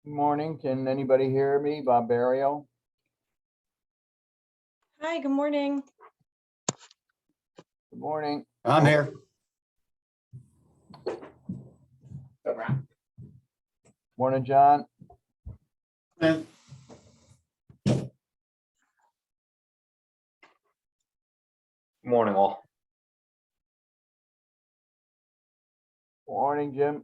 Good morning. Can anybody hear me? Bob Barrio. Hi, good morning. Good morning. I'm here. Morning, John. Yeah. Morning, all. Morning, Jim.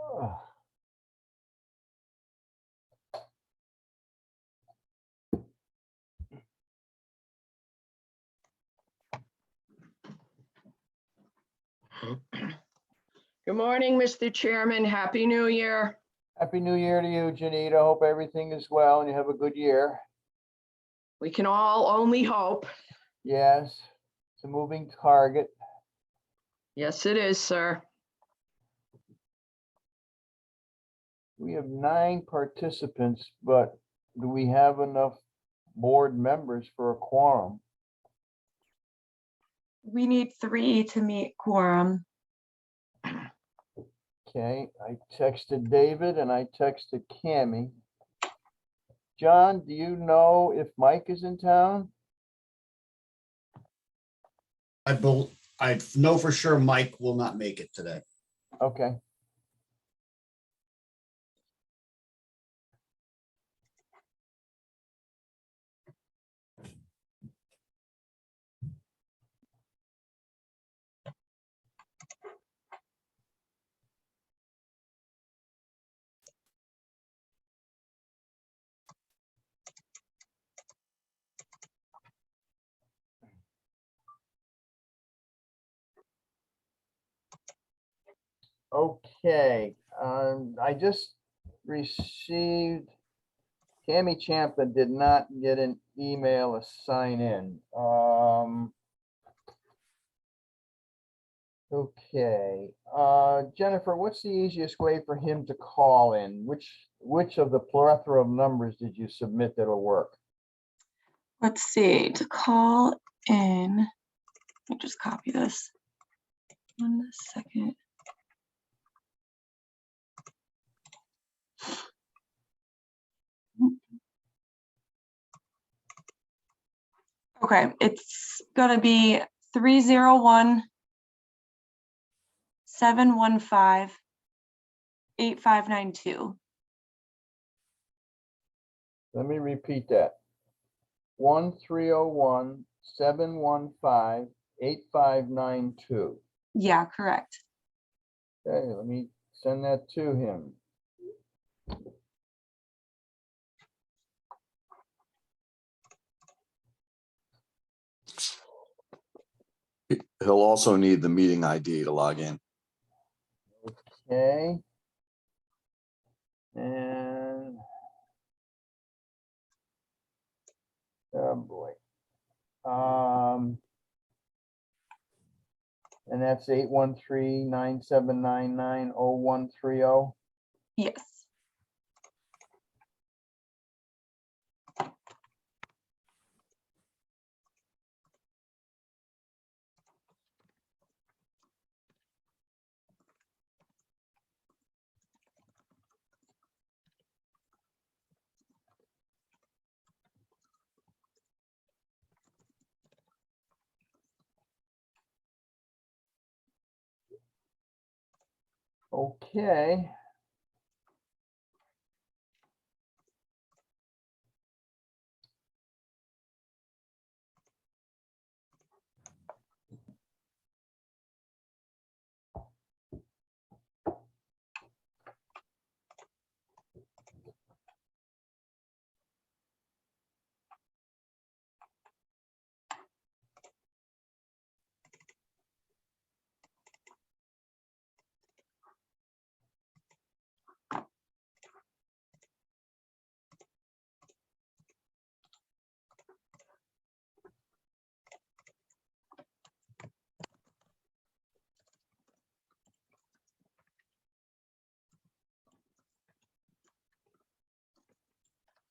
Oh. Good morning, Mr. Chairman. Happy New Year. Happy New Year to you, Janita. Hope everything is well and you have a good year. We can all only hope. Yes, it's a moving target. Yes, it is, sir. We have 9 participants, but do we have enough board members for a quorum? We need 3 to meet quorum. Okay, I texted David and I texted Cammy. John, do you know if Mike is in town? I know for sure Mike will not make it today. Okay. Okay, I just received, Tammy Champa did not get an email to sign in. Okay, Jennifer, what's the easiest way for him to call in? Which of the plethora of numbers did you submit that'll work? Let's see, to call in, let me just copy this. 1 second. Okay, it's gonna be 301-715-8592. Let me repeat that. 1-301-715-8592. Yeah, correct. Okay, let me send that to him. He'll also need the meeting ID to log in. Okay. And oh boy. And that's 813-979-90-130. Yes. Okay.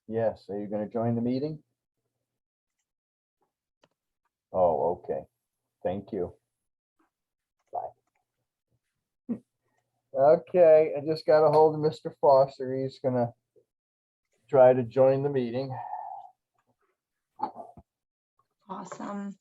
Yes, are you going to join the meeting? Oh, okay. Thank you. Bye. Okay, I just got a hold of Mr. Foster. He's gonna try to join the meeting. Awesome.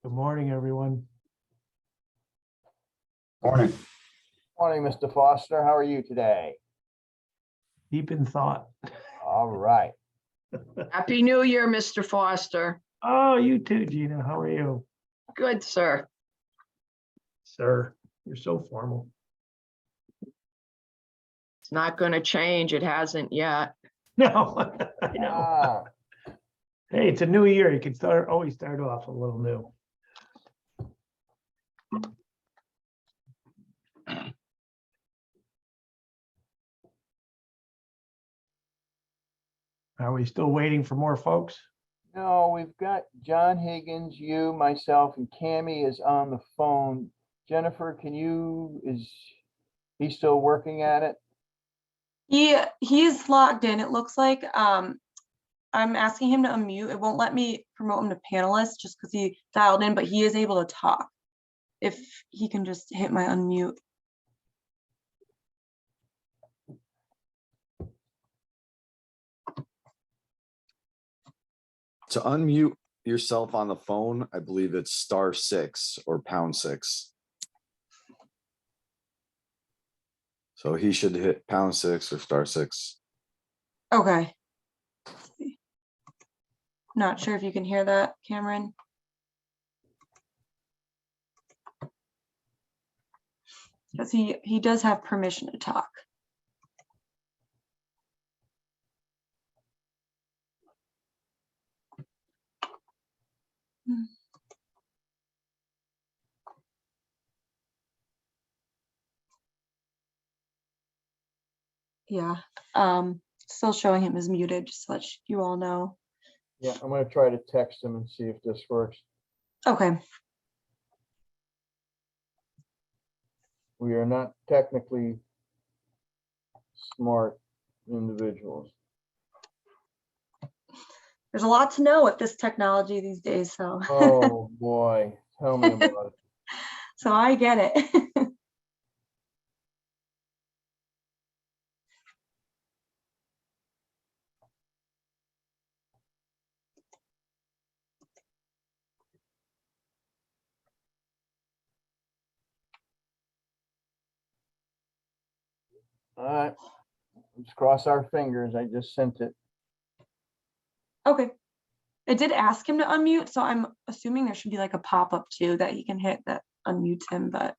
Good morning, everyone. Morning. Morning, Mr. Foster. How are you today? Deep in thought. All right. Happy New Year, Mr. Foster. Oh, you too, Gina. How are you? Good, sir. Sir, you're so formal. It's not going to change. It hasn't yet. No, I know. Ah, Hey, it's a new year. You can always start off a little new. Are we still waiting for more folks? no, we've got John Higgins, you, myself, and Cammy is on the phone. Jennifer, is he still working at it? He's logged in, it looks like. I'm asking him to unmute. It won't let me promote him to panelist just because he dialed in, but he is able to talk. If he can just hit my unmute. To unmute yourself on the phone, I believe it's *6 or #6. So he should hit #6 or *6. Okay. Not sure if you can hear that, Cameron. Because he does have permission to talk. Yeah, still showing him as muted, just to let you all know. Yeah, I'm gonna try to text him and see if this works. Okay, We are not technically smart individuals. there's a lot to know with this technology these days, so. Oh, boy, tell me about it. So I get it. All right, let's cross our fingers. I just sent it. Okay. It did ask him to unmute, so I'm assuming there should be like a pop-up too that he can hit that unmutes him, but.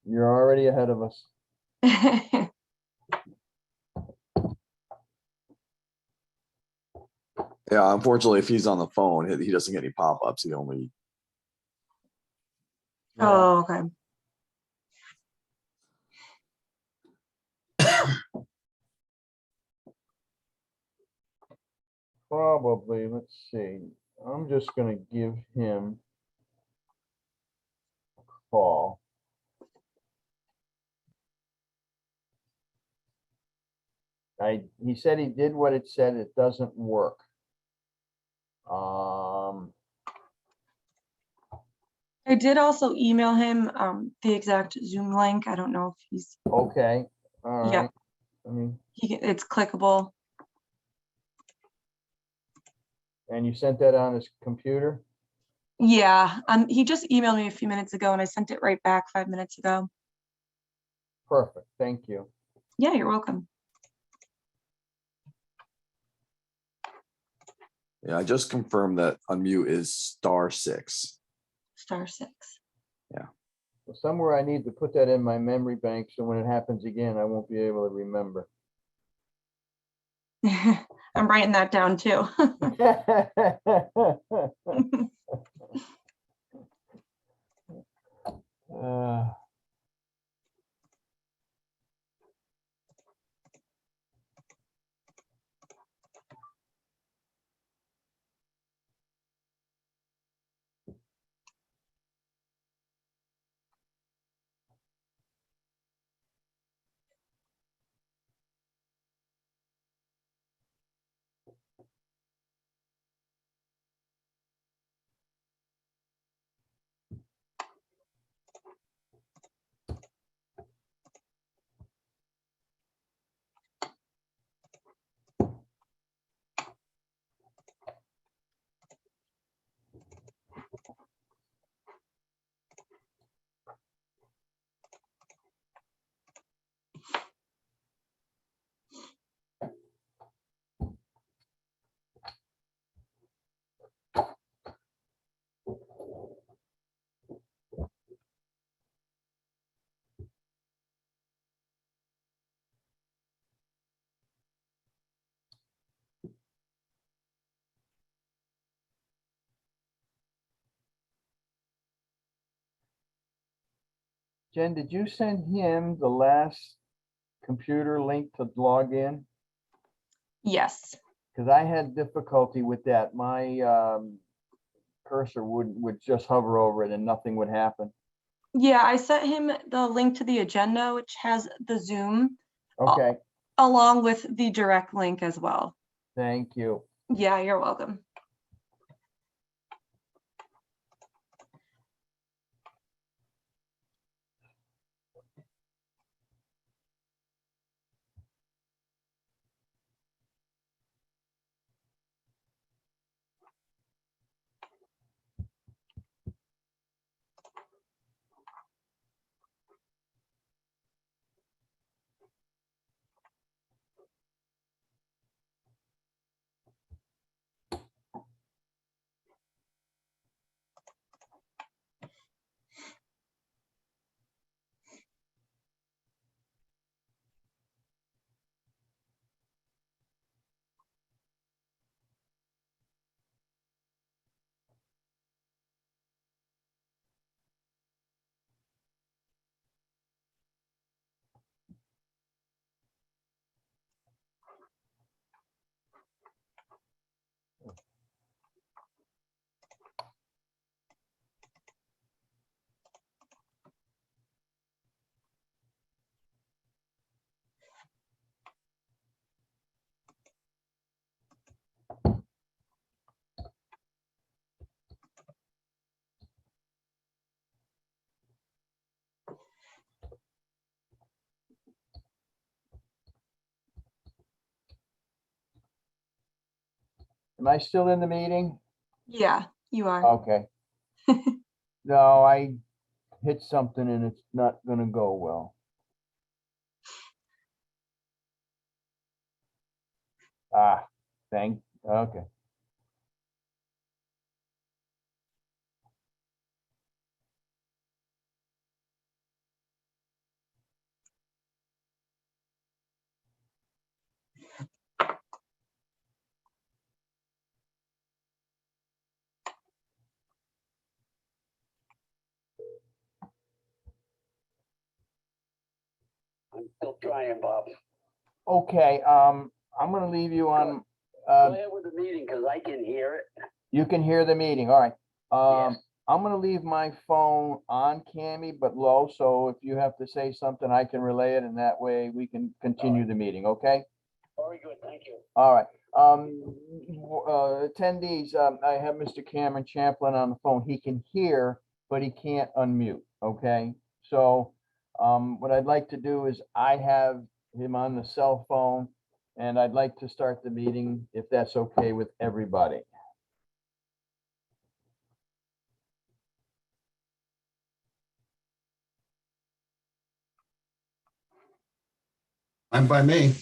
You're already ahead of us. Yeah, unfortunately, if he's on the phone, he doesn't get any pop-ups. He only, Yeah, Oh, okay. probably, let's see. I'm just gonna give him a call. He said he did what it said. It doesn't work. I did also email him the exact Zoom link. I don't know if he's, Okay, all Yeah. right. I mean, it's clickable. and you sent that on his computer? Yeah, he just emailed me a few minutes ago and I sent it right back 5 minutes ago. Perfect, thank you. Yeah, you're welcome. yeah, I just confirmed that unmute is *6. *6. So somewhere I need to put that in my memory bank, so when it happens again, I won't be able to remember. I'm writing that down too. Uh, Jen, did you send him the last computer link to log in? Yes. Because I had difficulty with that. My cursor would just hover over it and nothing would happen. Yeah, I sent him the link to the agenda, which has the Zoom Okay, along with the direct link as well. thank you. Yeah, you're welcome. Am I still in the meeting? Yeah, you are. Okay. No, I hit something and it's not gonna go well. Ah, okay. I'm still trying, Bob. Okay, I'm gonna leave you on, Go uh, ahead with the meeting because I can hear it. you can hear the meeting, all right. Yes. I'm gonna leave my phone on Cammy, but low, so if you have to say something, I can relay it, and that way we can continue the meeting, okay? Very good, thank you. All right, attendees, I have Mr. Cameron Champlin on the phone. He can hear, but he can't unmute, okay? So, what I'd like to do is I have him on the cell phone, and I'd like to start the meeting if that's okay with everybody. I'm by me.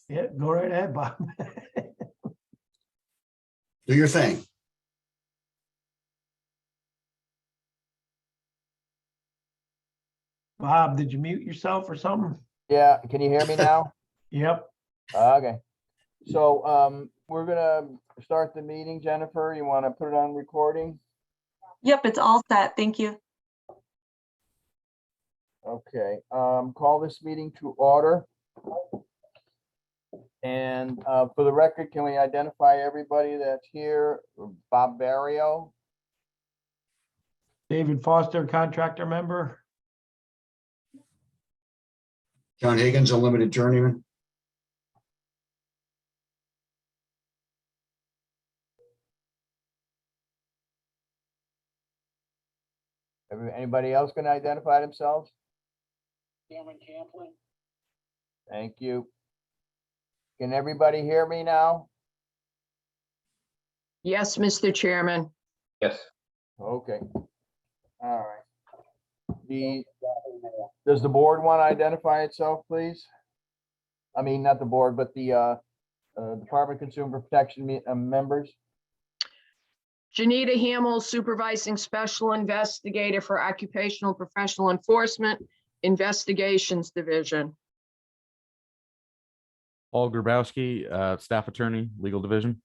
Yeah, go right ahead, Bob. Do your thing. Bob, did you mute yourself or something? Yeah, can you hear me now? Yep. Okay. So, we're gonna start the meeting. Jennifer, you want to put it on recording? Yep, it's all set. Thank you. Okay, call this meeting to order. And for the record, can we identify everybody that's here? Bob Barrio, David Foster, contractor member. John Higgins, a limited journeyman. anybody else gonna identify themselves? Cameron Champlin? Thank you. Can everybody hear me now? Yes, Mr. Chairman. Yes. Okay. All right. Does the board want to identify itself, please? I mean, not the board, but the Department of Consumer Protection members. Janita Hamel, Supervising Special Investigator for Occupational Professional Enforcement, Investigations Division. Paul Grabowski, Staff Attorney, Legal Division.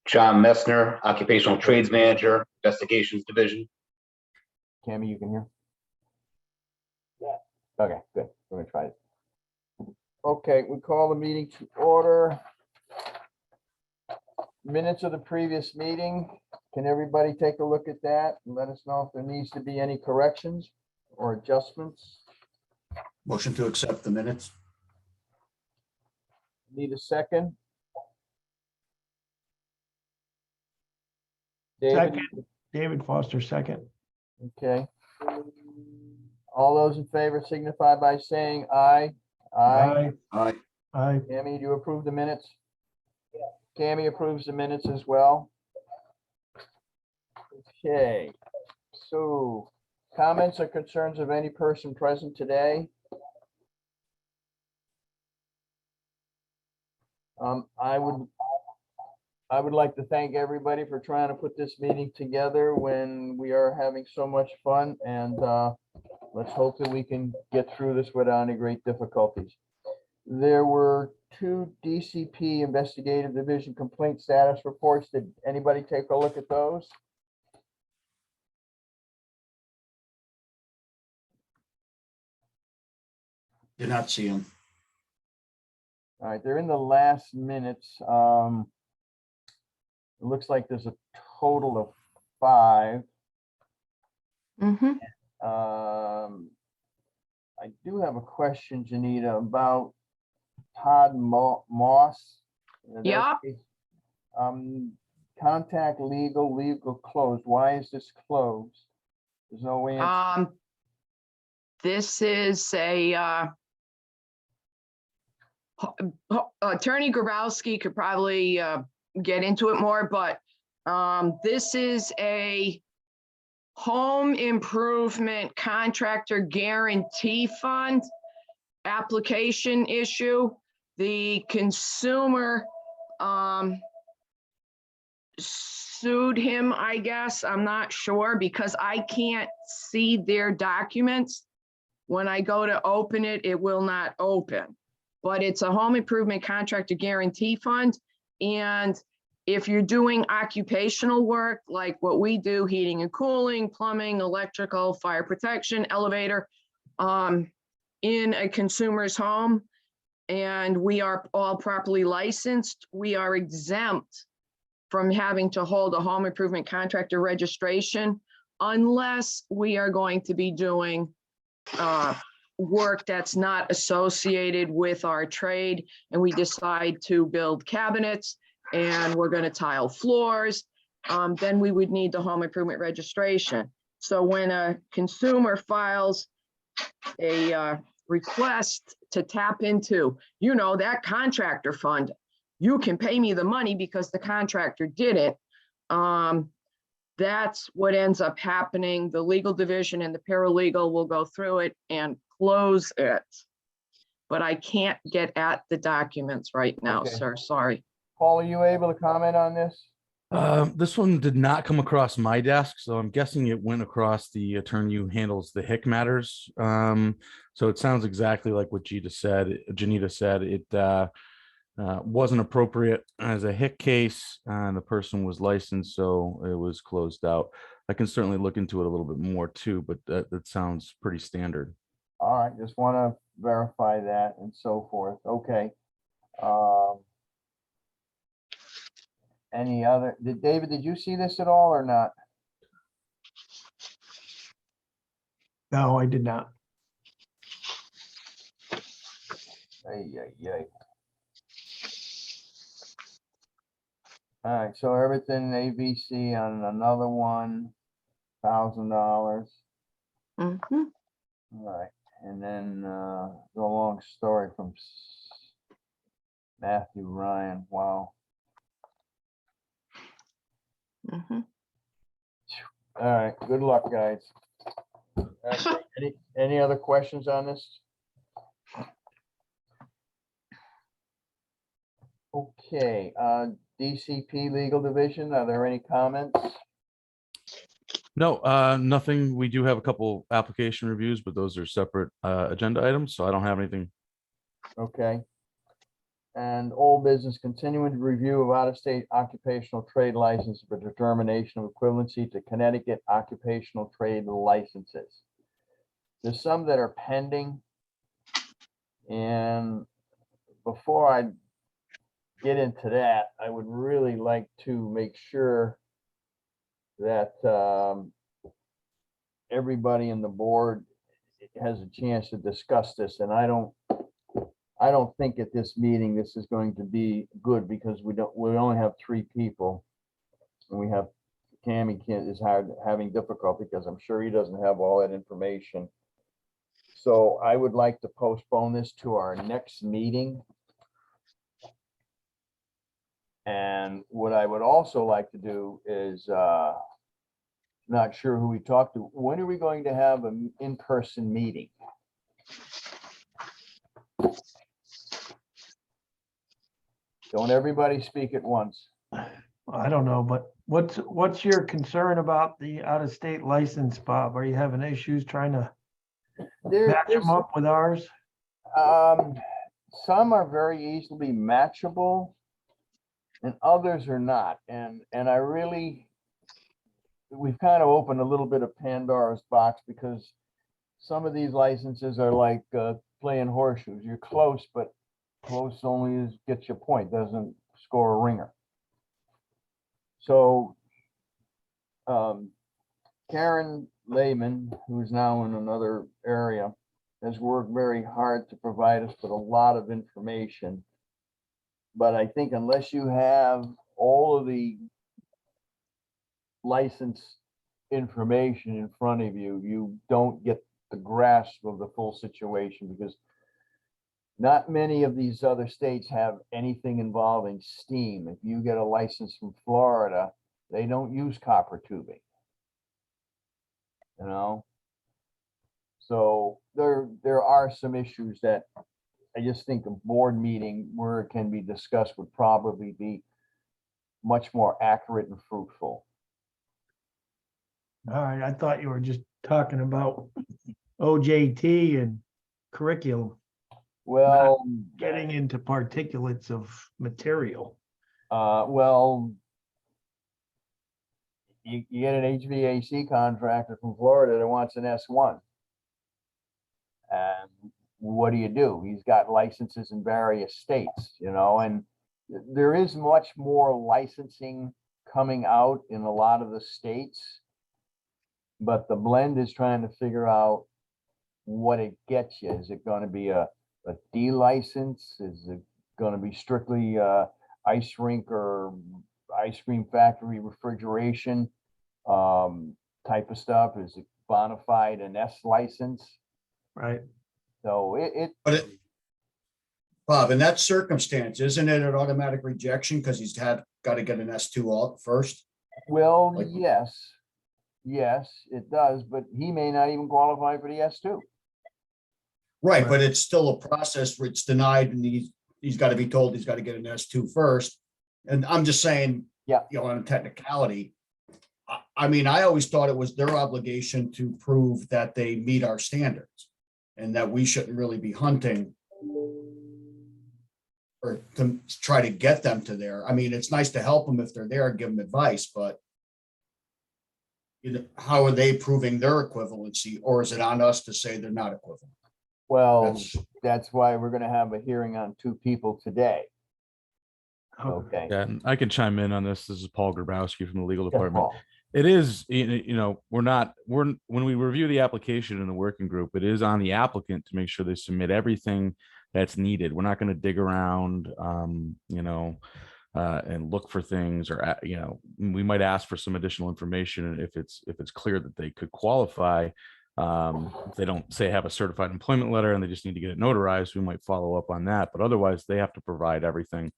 John Messner, Occupational Trades Manager, Investigations Division. Cammy, you can hear? Okay, good. We're gonna try it. Okay, we call the meeting to order. Minutes of the previous meeting. Can everybody take a look at that and let us know if there needs to be any corrections or adjustments? Motion to accept the minutes. Need a second? David, Second. David Foster, second. okay. All those in favor signify by saying aye. Aye. Aye. Aye. Tammy, do you approve the minutes? Tammy approves the minutes as well. Okay, so comments or concerns of any person present today? I would like to thank everybody for trying to put this meeting together when we are having so much fun, and let's hope that we can get through this without any great difficulties. There were 2 DCP Investigative Division complaint status reports. Did anybody take a look at those? Did not see him. All right, they're in the last minutes. It looks like there's a total of 5. Mhm. I do have a question, Janita, about Todd Moss. Yeah. Contact legal closed. Why is this closed? There's no answer. This is a, Attorney Grabowski could probably, get into it more, but, this is a home improvement contractor guarantee fund application issue. The consumer, sued him, I guess. I'm not sure because I can't see their documents. When I go to open it, it will not open. But it's a home improvement contractor guarantee fund. And if you're doing occupational work, like what we do, heating and cooling, plumbing, electrical, fire protection, elevator, in a consumer's home, and we are all properly licensed, we are exempt from having to hold a home improvement contractor registration unless we are going to be doing work that's not associated with our trade, and we decide to build cabinets and we're going to tile floors, then we would need the home improvement registration. So when a consumer files a request to tap into, that contractor fund, you can pay me the money because the contractor did it. That's what ends up happening. The legal division and the paralegal will go through it and close it. But I can't get at the documents right now, Okay. sir. Sorry. Paul, are you able to comment on this? This one did not come across my desk, so I'm guessing it went across the attorney who handles the HIC matters. So it sounds exactly like what Janita said. It wasn't appropriate as a HIC case, and the person was licensed, so it was closed out. I can certainly look into it a little bit more too, but that sounds pretty standard. All right, just want to verify that and so forth. Okay. Any other, David, did you see this at all or not? No, I did not. Ay. All right, so everything ABC on another one, $1,000. Mhm. All right, and then the long story from Matthew Ryan. Wow. Mhm. All right, good luck, guys. Any other questions on this? Okay, DCP Legal Division, are there any comments? No, nothing. We do have a couple application reviews, but those are separate agenda items, so I don't have anything. Okay. And old business, continuing review of out-of-state occupational trade license for determination of equivalency to Connecticut occupational trade licenses. There's some that are pending. And before I get into that, I would really like to make sure that everybody in the board has a chance to discuss this, and I don't think at this meeting this is going to be good because we only have 3 people. And we have Tammy is having difficulty because I'm sure he doesn't have all that information. So I would like to postpone this to our next meeting. And what I would also like to do is, not sure who we talked to, when are we going to have an in-person meeting? Don't everybody speak at once. I don't know, but what's your concern about the out-of-state license, Bob? Are you having issues trying to match them up with ours? Some are very easily matchable and others are not. And we've kind of opened a little bit of Pandora's box because some of these licenses are like playing horseshoes. You're close, but close only gets your point, doesn't score a ringer. So Karen Lehman, who's now in another area, has worked very hard to provide us with a lot of information. But I think unless you have all of the license information in front of you, you don't get the grasp of the full situation, because not many of these other states have anything involving steam. If you get a license from Florida, they don't use copper tubing. You know? So there are some issues that I just think a board meeting where it can be discussed would probably be much more accurate and fruitful. All right, I thought you were just talking about OJT and curriculum, Well, getting into particulates of material. well, you get an HVAC contractor from Florida that wants an S1. And what do? He's got licenses in various states, you know, and there is much more licensing coming out in a lot of the states. But the blend is trying to figure out what it gets you. Is it going to be a D license? Is it going to be strictly ice rink or ice cream factory refrigeration type of stuff? Is it bona fide an S license? Right. So Bob, in that circumstance, isn't it an automatic rejection because he's got to get an S2 out first? Well, Like- yes, it does, but he may not even qualify for the S2. Right, but it's still a process where it's denied and he's got to be told he's got to get an S2 first. And I'm just saying, Yeah. you know, on a technicality, I mean, I always thought it was their obligation to prove that they meet our standards and that we shouldn't really be hunting or to try to get them to there. I mean, it's nice to help them if they're there and give them advice, but you know, how are they proving their equivalency, or is it on us to say they're not equivalent? Well, That's- that's why we're going to have a hearing on 2 people today. Okay. Yeah, and I can chime in on this. This is Paul Grabowski from the legal Yeah, department. Paul. It is, you know, when we review the application in the working group, it is on the applicant to make sure they submit everything that's needed. We're not going to dig around, you know, and look for things, or, you know, we might ask for some additional information if it's clear that they could qualify. If they don't say have a certified employment letter and they just need to get it notarized, we might follow up on that. But otherwise, they have to provide everything.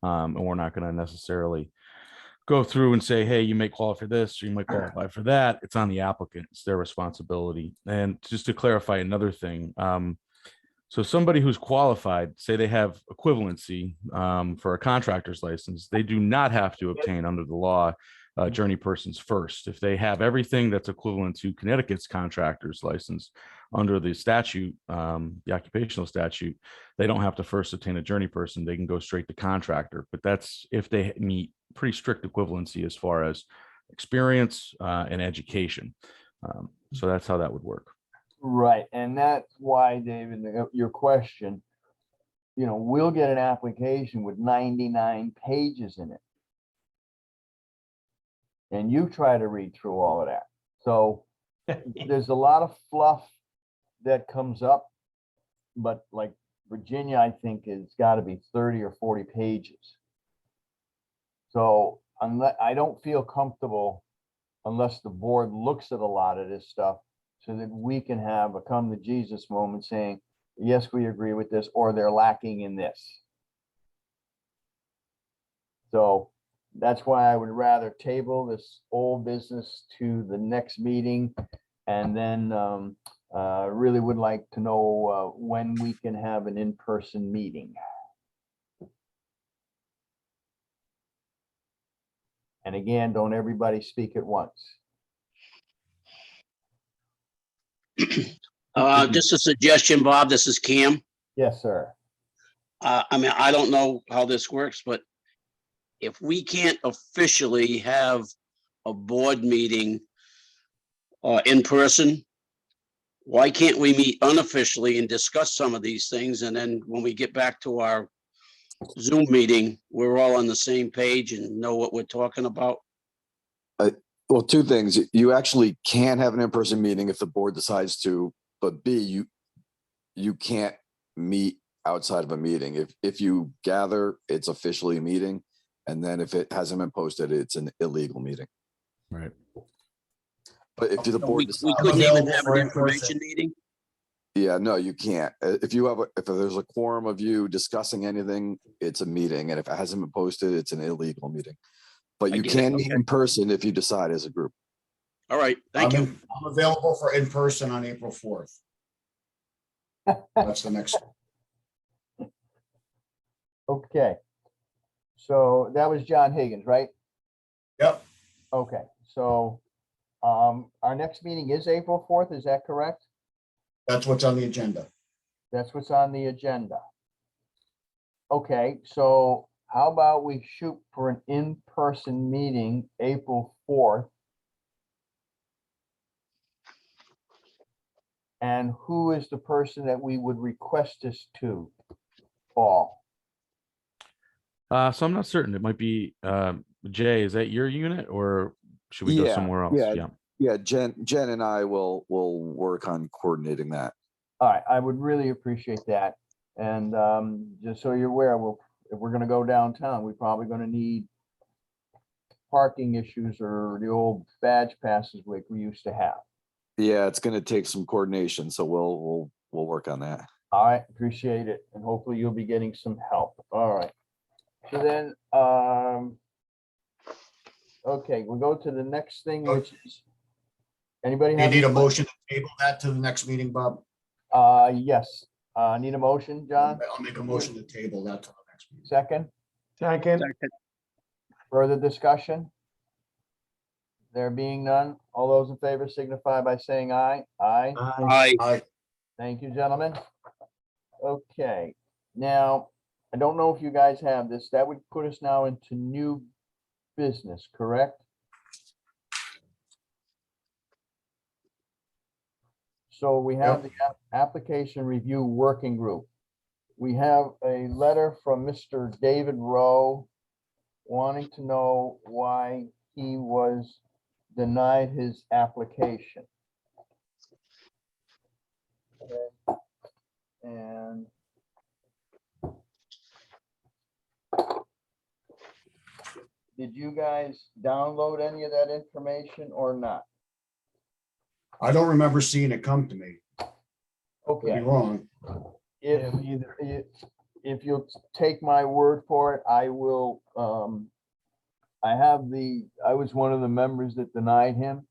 And we're not going to necessarily go through and say, hey, you may qualify for this, or you might qualify for that. It's on the applicant. It's their responsibility. And just to clarify another thing, so somebody who's qualified, say they have equivalency for a contractor's license, they do not have to obtain under the law journey persons first. If they have everything that's equivalent to Connecticut's contractor's license under the statute, the occupational statute, they don't have to first obtain a journey person. They can go straight to contractor. But that's if they meet pretty strict equivalency as far as experience and education. So that's how that would work. Right. And that's why, David, your question, you know, we'll get an application with 99 pages in it. And you try to read through all of that. So there's a lot of fluff that comes up, but like Virginia, I think has got to be 30 or 40 pages. So unless, I don't feel comfortable unless the board looks at a lot of this stuff so that we can have a come to Jesus moment saying, yes, we agree with this, or they're lacking in this. So that's why I would rather table this old business to the next meeting. And then really would like to know when we can have an in-person meeting. And again, don't everybody speak at once. Just a suggestion, Bob, this is Cam. Yes, sir. I mean, I don't know how this works, but if we can't officially have a board meeting in person, why can't we meet unofficially and discuss some of these things? And then when we get back to our Zoom meeting, we're all on the same page and know what we're talking about. Well, two things. You actually can have an in-person meeting if the board decides to, but B, you can't meet outside of a meeting. If you gather, it's officially a meeting. And then if it hasn't been posted, it's an illegal meeting. Right. But if the board We decides, couldn't even available have for an in-person. information meeting. yeah, no, you can't. If there's a quorum of you discussing anything, it's a meeting. And if it hasn't been posted, it's an illegal meeting. But I you get it. can meet Okay. in person if you decide as a group. All right, thank you. I'm available for in-person on April 4th. That's the next. Okay. So that was John Higgins, right? Yep, Okay, so our next meeting is April 4th, is that correct? that's what's on the agenda. That's what's on the agenda. Okay, so how about we shoot for an in-person meeting April 4th? And who is the person that we would request this to, Paul? So I'm not certain. It might be Jay. Is that your unit, or should we go Yeah, somewhere else? yeah. Yeah, Jen and I will work on coordinating that. All right, I would really appreciate that. And just so you're aware, if we're gonna go downtown, we're probably gonna need parking issues or the old badge passes like we used to have. Yeah, it's going to take some coordination, so we'll work on that. All right, appreciate it. And hopefully you'll be getting some help. All right. So then, okay, we'll go to the next thing, which is, anybody You have? need a any motion to table that to the next meeting, Bob? Yes, need a motion, John? I'll make a motion to table that to the next meeting. Second, Second, further discussion? There being none, all those in favor signify by saying aye. Aye. Aye. Thank you, gentlemen. Okay, now, I don't know if you guys have this, that would put us now into new business, correct? So we have the application review working group. We have a letter from Mr. David Rowe wanting to know why he was denied his application. Okay. And did you guys download any of that information or not? I don't remember seeing it come to me. Could be Okay, wrong. if, Yeah, me either. if you'll take my word for it, I will, I was one of the members that denied him.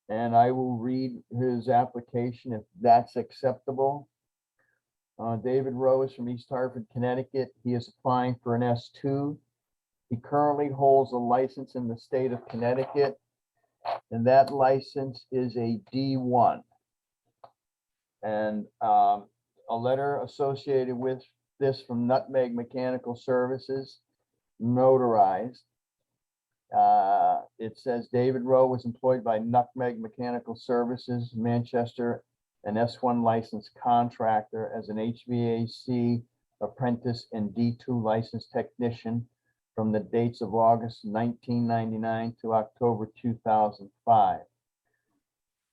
And I will read his application if that's acceptable. David Rowe is from East Hartford, Connecticut. He is applying for an S2. He currently holds a license in the state of Connecticut, and that license is a D1. And a letter associated with this from Nutmeg Mechanical Services, notarized. It says David Rowe was employed by Nutmeg Mechanical Services, Manchester, an S1 licensed contractor as an HVAC apprentice, and D2 licensed technician from the dates of August 1999 to October 2005.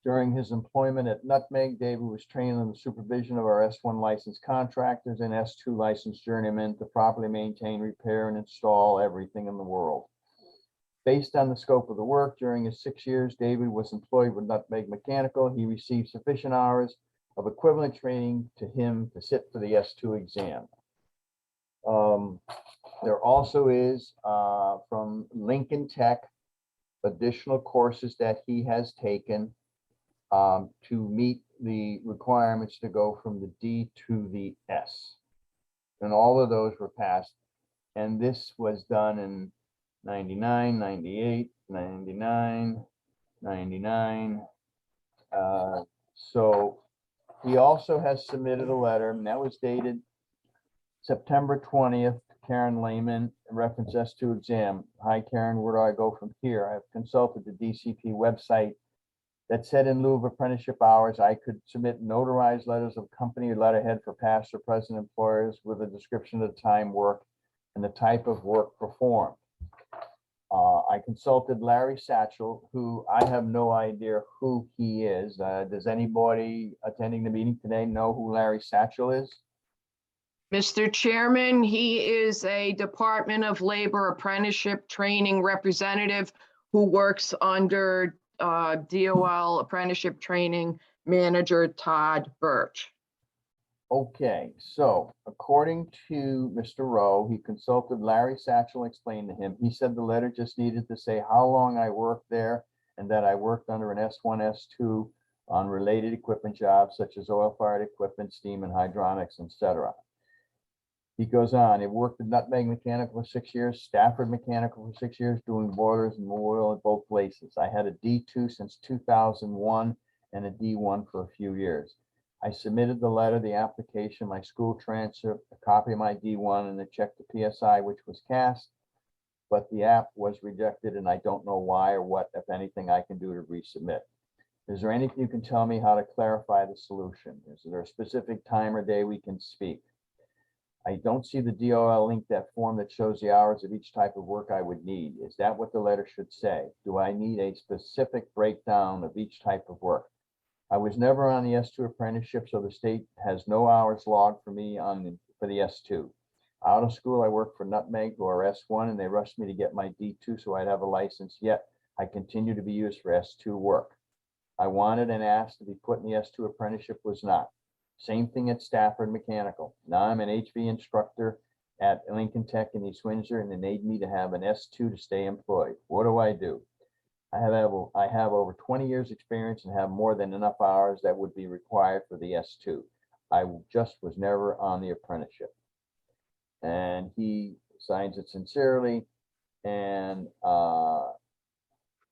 During his employment at Nutmeg, David was trained on the supervision of our S1 licensed contractors and S2 licensed journeymen to properly maintain, repair, and install everything in the world. Based on the scope of the work, during his 6 years, David was employed with Nutmeg Mechanical. He received sufficient hours of equivalent training to him to sit for the S2 exam. There also is from Lincoln Tech additional courses that he has taken to meet the requirements to go from the D to the S. And all of those were passed. And this was done in 99, 98, 99, 99. So he also has submitted a letter, and that was dated September 20th, to Karen Lehman, reference S2 exam. Hi, Karen, where do I go from here? I've consulted the DCP website that said in lieu of apprenticeship hours, I could submit notarized letters of company or letterhead for past or present employers with a description of the time worked and the type of work performed. I consulted Larry Satchel, who I have no idea who he is. Does anybody attending the meeting today know who Larry Satchel is? Mr. Chairman, he is a Department of Labor apprenticeship training representative who works under DOL apprenticeship training manager Todd Birch. Okay, so according to Mr. Rowe, he consulted Larry Satchel, explained to him. He said the letter just needed to say how long I worked there and that I worked under an S1, S2 on related equipment jobs such as oil-fired equipment, steam and hydronics, etc. He goes on, he worked at Nutmeg Mechanical for 6 years, Stafford Mechanical for 6 years, doing boilers and oil at both places. I had a D2 since 2001 and a D1 for a few years. I submitted the letter, the application, my school transcript, a copy of my D1, and a check to PSI, which was cast, but the app was rejected, and I don't know why or what, if anything, I can do to resubmit. Is there anything you can tell me how to clarify the solution? Is there a specific time or day we can speak? I don't see the DOL link, that form that shows the hours of each type of work I would need. Is that what the letter should say? Do I need a specific breakdown of each type of work? I was never on the S2 apprenticeship, so the state has no hours logged for me for the S2. Out of school, I worked for Nutmeg or S1, and they rushed me to get my D2 so I'd have a license, yet I continue to be used for S2 work. I wanted and asked to be put in the S2 apprenticeship, was not. Same thing at Stafford Mechanical. Now I'm an HV instructor at Lincoln Tech in East Windsor, and they need me to have an S2 to stay employed. What do I do? I have over 20 years experience and have more than enough hours that would be required for the S2. I just was never on the apprenticeship. And he signs it sincerely. And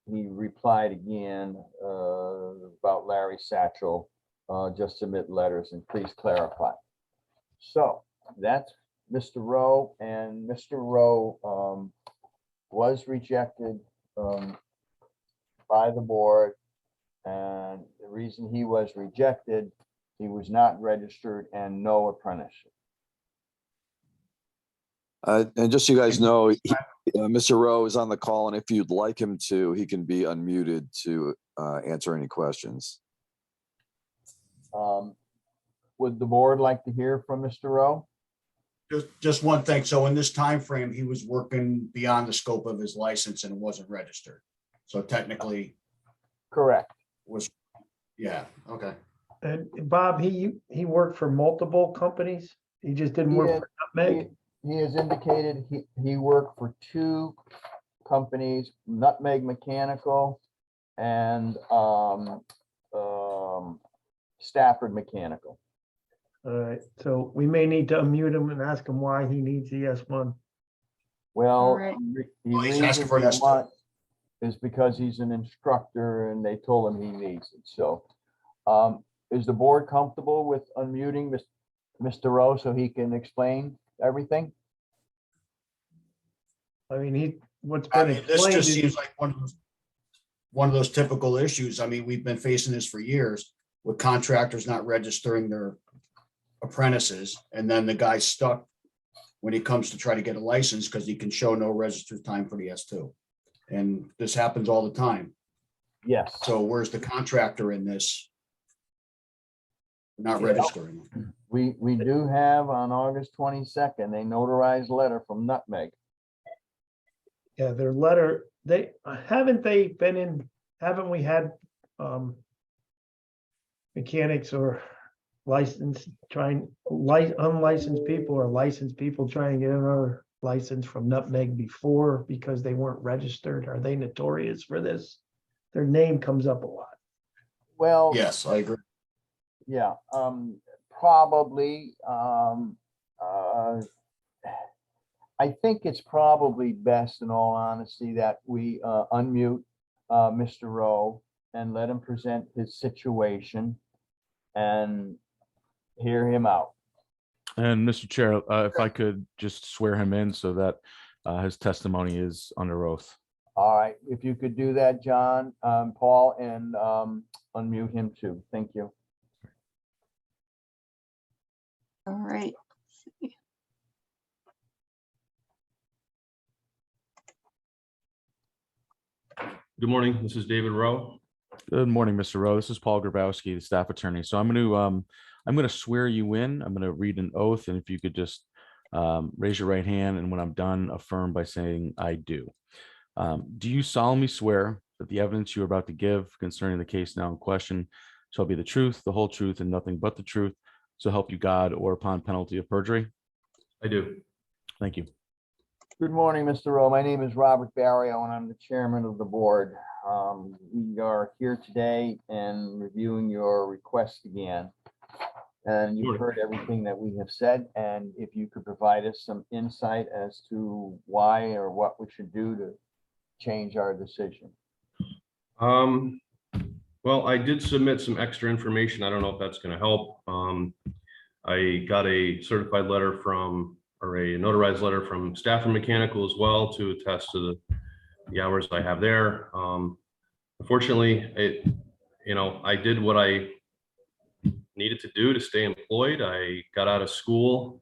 he replied again about Larry Satchel, just submit letters and please clarify. So that's Mr. Rowe, and Mr. Rowe was rejected by the board, and the reason he was rejected, he was not registered and no apprenticeship. And just so you guys know, Mr. Rowe is on the call, and if you'd like him to, he can be unmuted to answer any questions. Would the board like to hear from Mr. Rowe? Just one thing. So in this time frame, he was working beyond the scope of his license and wasn't registered. So technically, Correct. was, yeah, okay. And Bob, he worked for multiple companies. He just didn't work for Nutmeg. He has indicated he worked for 2 companies, Nutmeg Mechanical and Stafford Mechanical. All right, so we may need to unmute him and ask him why he needs the S1. Well, Right. the He's asking for an reason he S2. want is because he's an instructor and they told him he needs it. So is the board comfortable with unmuting Mr. Rowe so he can explain everything? I mean, what's I been mean, this explained just is, seems like one of those typical issues. I mean, we've been facing this for years with contractors not registering their apprentices, and then the guy's stuck when he comes to try to get a license because he can show no registered time for the S2. And this happens all the time. Yes. So where's the contractor in this? Not Yeah. registering. We do have on August 22nd, a notarized letter from Nutmeg. Yeah, their letter, haven't we had mechanics or unlicensed people or licensed people trying to get another license from Nutmeg before because they weren't registered? Are they notorious for this? Their name comes up a lot. Well, Yes, I agree. yeah, probably, I think it's probably best, in all honesty, that we unmute Mr. Rowe and let him present his situation and hear him out. And Mr. Chair, if I could just swear him in so that his testimony is under oath. All right, if you could do that, John, Paul, and unmute him too. Thank you. All right. Good morning. This is David Rowe. Good morning, Mr. Rowe. This is Paul Grabowski, the staff attorney. So I'm going to swear you in. I'm going to read an oath, and if you could just raise your right hand, and when I'm done, affirm by saying I do. Do you solemnly swear that the evidence you are about to give concerning the case now in question shall be the truth, the whole truth, and nothing but the truth, so help you God, or upon penalty of perjury? I do. Thank you. Good morning, Mr. Rowe. My name is Robert Barrio, and I'm the chairman of the board. We are here today and reviewing your request again. And you've heard everything that we have said, and if you could provide us some insight as to why or what we should do to change our decision. Well, I did submit some extra information. I don't know if that's going to help. I got a certified letter from, or a notarized letter from Stafford Mechanical as well to attest to the hours I have there. Unfortunately, I did what I needed to do to stay employed. I got out of school,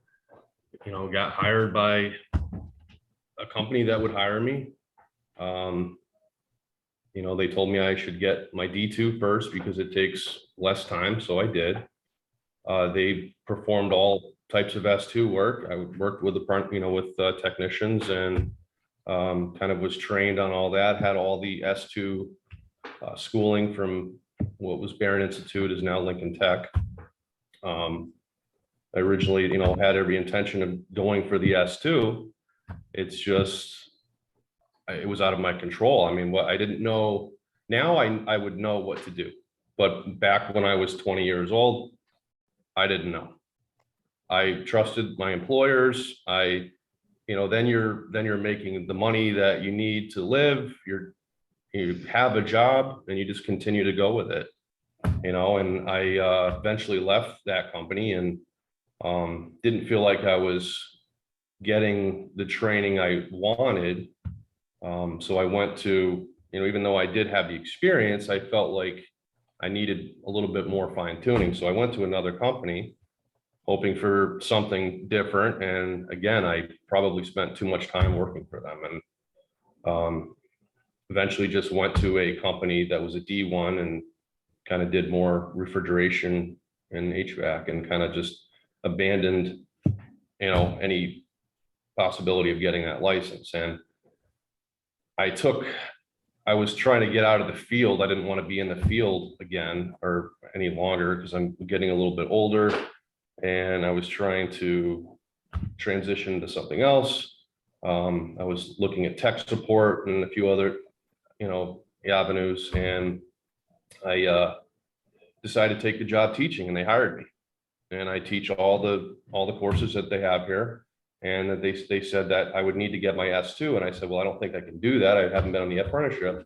got hired by a company that would hire me. They told me I should get my D2 first because it takes less time, so I did. They performed all types of S2 work. I worked with with technicians and kind of was trained on all that, had all the S2 schooling from what was Barron Institute, is now Lincoln Tech. I originally, had every intention of going for the S2. It's just, it was out of my control. I mean, what I didn't know, now I would know what to do. But back when I was 20 years old, I didn't know. I trusted my employers. Then you're making the money that you need to live. You have a job and you just continue to go with it, and I eventually left that company and didn't feel like I was getting the training I wanted. So I went to, even though I did have the experience, I felt like I needed a little bit more fine tuning. So I went to another company hoping for something different. And again, I probably spent too much time working for them, and eventually just went to a company that was a D1 and kind of did more refrigeration and HVAC, and kind of just abandoned, any possibility of getting that license. And I was trying to get out of the field. I didn't want to be in the field again or any longer because I'm getting a little bit older, and I was trying to transition to something else. I was looking at tech support and a few other, avenues, and I decided to take the job teaching, and they hired me. And I teach all the courses that they have here. And that they said that I would need to get my S2. And I said, well, I don't think I can do that. I haven't been on the apprenticeship.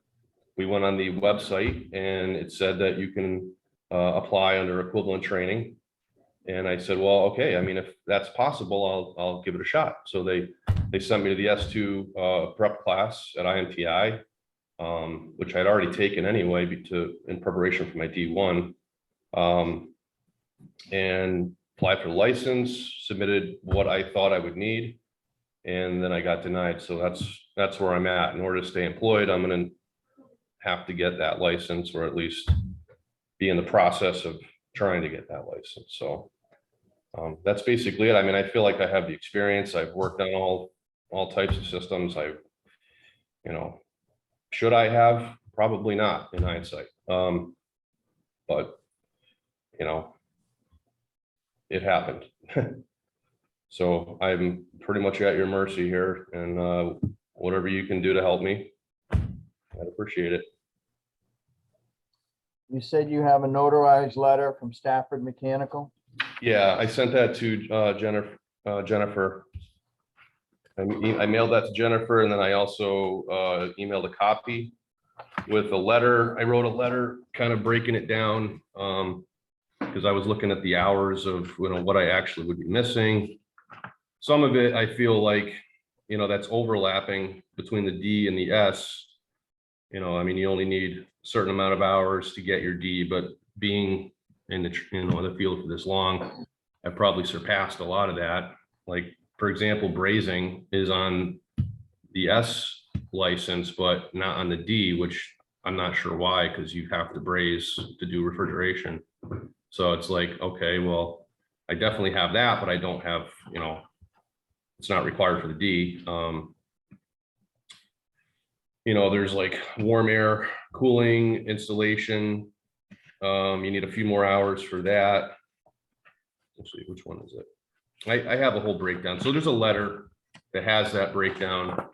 We went on the website and it said that you can apply under equivalent training. And I said, well, okay, I mean, if that's possible, I'll give it a shot. So they sent me to the S2 prep class at IMTI, which I'd already taken anyway in preparation for my D1. And applied for the license, submitted what I thought I would need, and then I got denied. So that's where I'm at. In order to stay employed, I'm gonna have to get that license, or at least be in the process of trying to get that license. So that's basically it. I mean, I feel like I have the experience. I've worked on all types of systems. Should I have? Probably not in hindsight. But it happened. So I'm pretty much at your mercy here, and whatever you can do to help me, I'd appreciate it. You said you have a notarized letter from Stafford Mechanical? Yeah, I sent that to Jennifer. I mailed that to Jennifer, and then I also emailed a copy with a letter. I wrote a letter kind of breaking it down, because I was looking at the hours of what I actually would be missing. Some of it, I feel like, that's overlapping between the D and the S. I mean, you only need a certain amount of hours to get your D, but being in the the field for this long, I've probably surpassed a lot of that. Like, for example, brazing is on the S license, but not on the D, which I'm not sure why, because you have to braze to do refrigeration. So it's like, okay, well, I definitely have that, but I don't have, it's not required for the D. There's like warm air cooling installation. You need a few more hours for that. Let's see, which one is it? I have a whole breakdown. So there's a letter that has that breakdown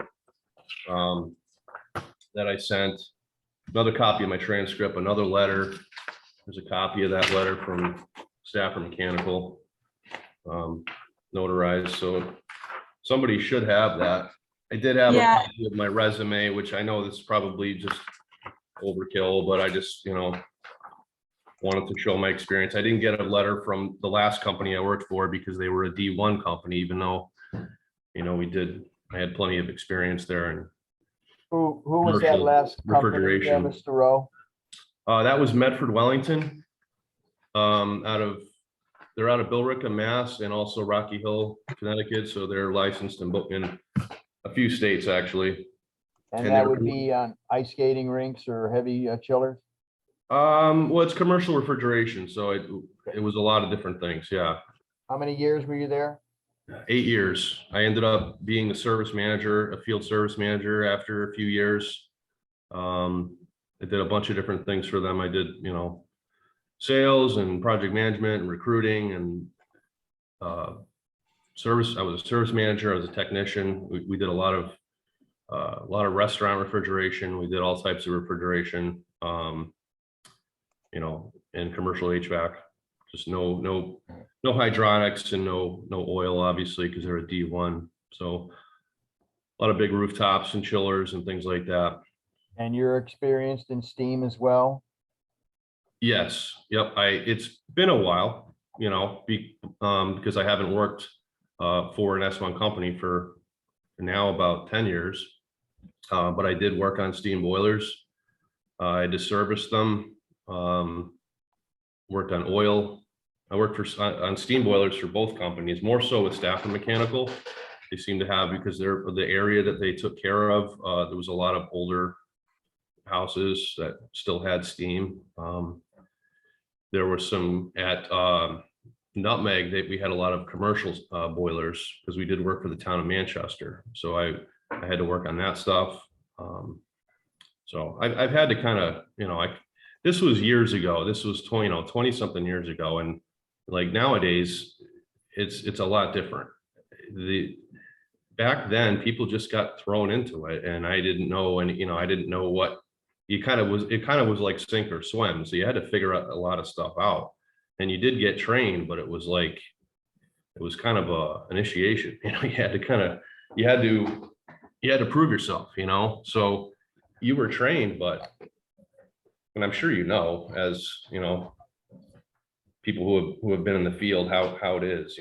that I sent. Another copy of my transcript, another letter. There's a copy of that letter from Stafford Mechanical, notarized. So somebody should have that. I did have a copy of my resume, which I know this is probably just overkill, but I just, wanted to show my experience. I didn't get a letter from the last company I worked for because they were a D1 company, even though, I had plenty of experience there. And Who was that commercial last company, refrigeration. Mr. Rowe? That was Medford Wellington, they're out of Billerica, Mass, and also Rocky Hill, Connecticut. So they're licensed in a few states, actually. And And that they would were- be on ice skating rinks or heavy chillers? Well, it's commercial refrigeration, so it was a lot of different things. Yeah. How many years were you there? 8 years. I ended up being the service manager, a field service manager after a few years. I did a bunch of different things for them. I did, sales and project management and recruiting and service. I was a service manager. I was a technician. We did a lot of restaurant refrigeration. We did all types of refrigeration, and commercial HVAC. Just no hydronics and no oil, obviously, because they're a D1. So a lot of big rooftops and chillers and things like that. And you're experienced in steam as well? Yes. Yep. It's been a while, because I haven't worked for an S1 company for now about 10 years. But I did work on steam boilers. I had to service them. Worked on oil. I worked on steam boilers for both companies, more so with Stafford Mechanical. They seem to have, because they're the area that they took care of. There was a lot of older houses that still had steam. There were some at Nutmeg that we had a lot of commercial boilers because we did work for the town of Manchester. So I had to work on that stuff. So I've had to kind of, this was years ago. This was 20 something years ago. And like nowadays, it's a lot different. Back then, people just got thrown into it, and I didn't know, and I didn't know what it kind of was like sink or swim. So you had to figure out a lot of stuff out, and you did get trained, but it was kind of an initiation. You had to prove yourself, so you were trained, and I'm sure as people who have been in the field, how it is,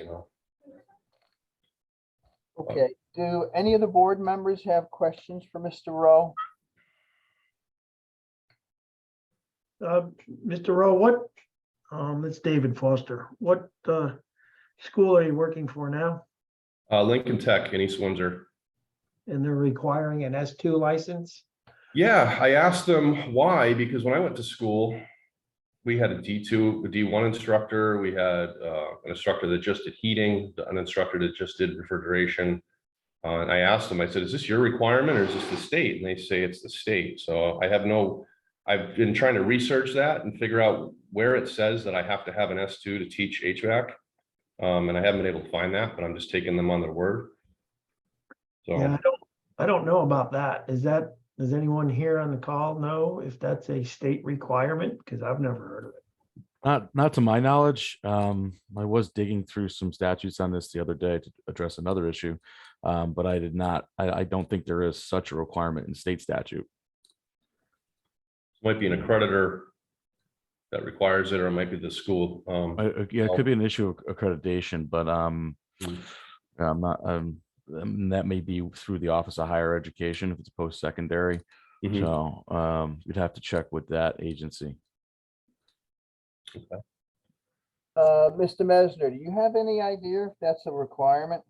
Okay, do any of the board members have questions for Mr. Rowe? Mr. Rowe, it's David Foster. What school are you working for now? Lincoln Tech in East Windsor. And they're requiring an S2 license? Yeah, I asked them why, because when I went to school, we had a D2, a D1 instructor. We had an instructor that just did heating, an instructor that just did refrigeration. And I asked them, I said, is this your requirement or is this the state? And they say it's the state. So I've been trying to research that and figure out where it says that I have to have an S2 to teach HVAC. And I haven't been able to find that, but I'm just taking them on their word. So. Yeah, I don't know about that. Does anyone here on the call know if that's a state requirement? Because I've never heard of it. Not to my knowledge. I was digging through some statutes on this the other day to address another issue, but I did not. I don't think there is such a requirement in state statute. Might be an accreditor that requires it, or it might be the school. Yeah, it could be an issue of accreditation, but I'm not. That may be through the Office of Higher Education if it's post-secondary. Mhm. So you'd have to check with that agency. Mr. Mesner, do you have any idea if that's a requirement?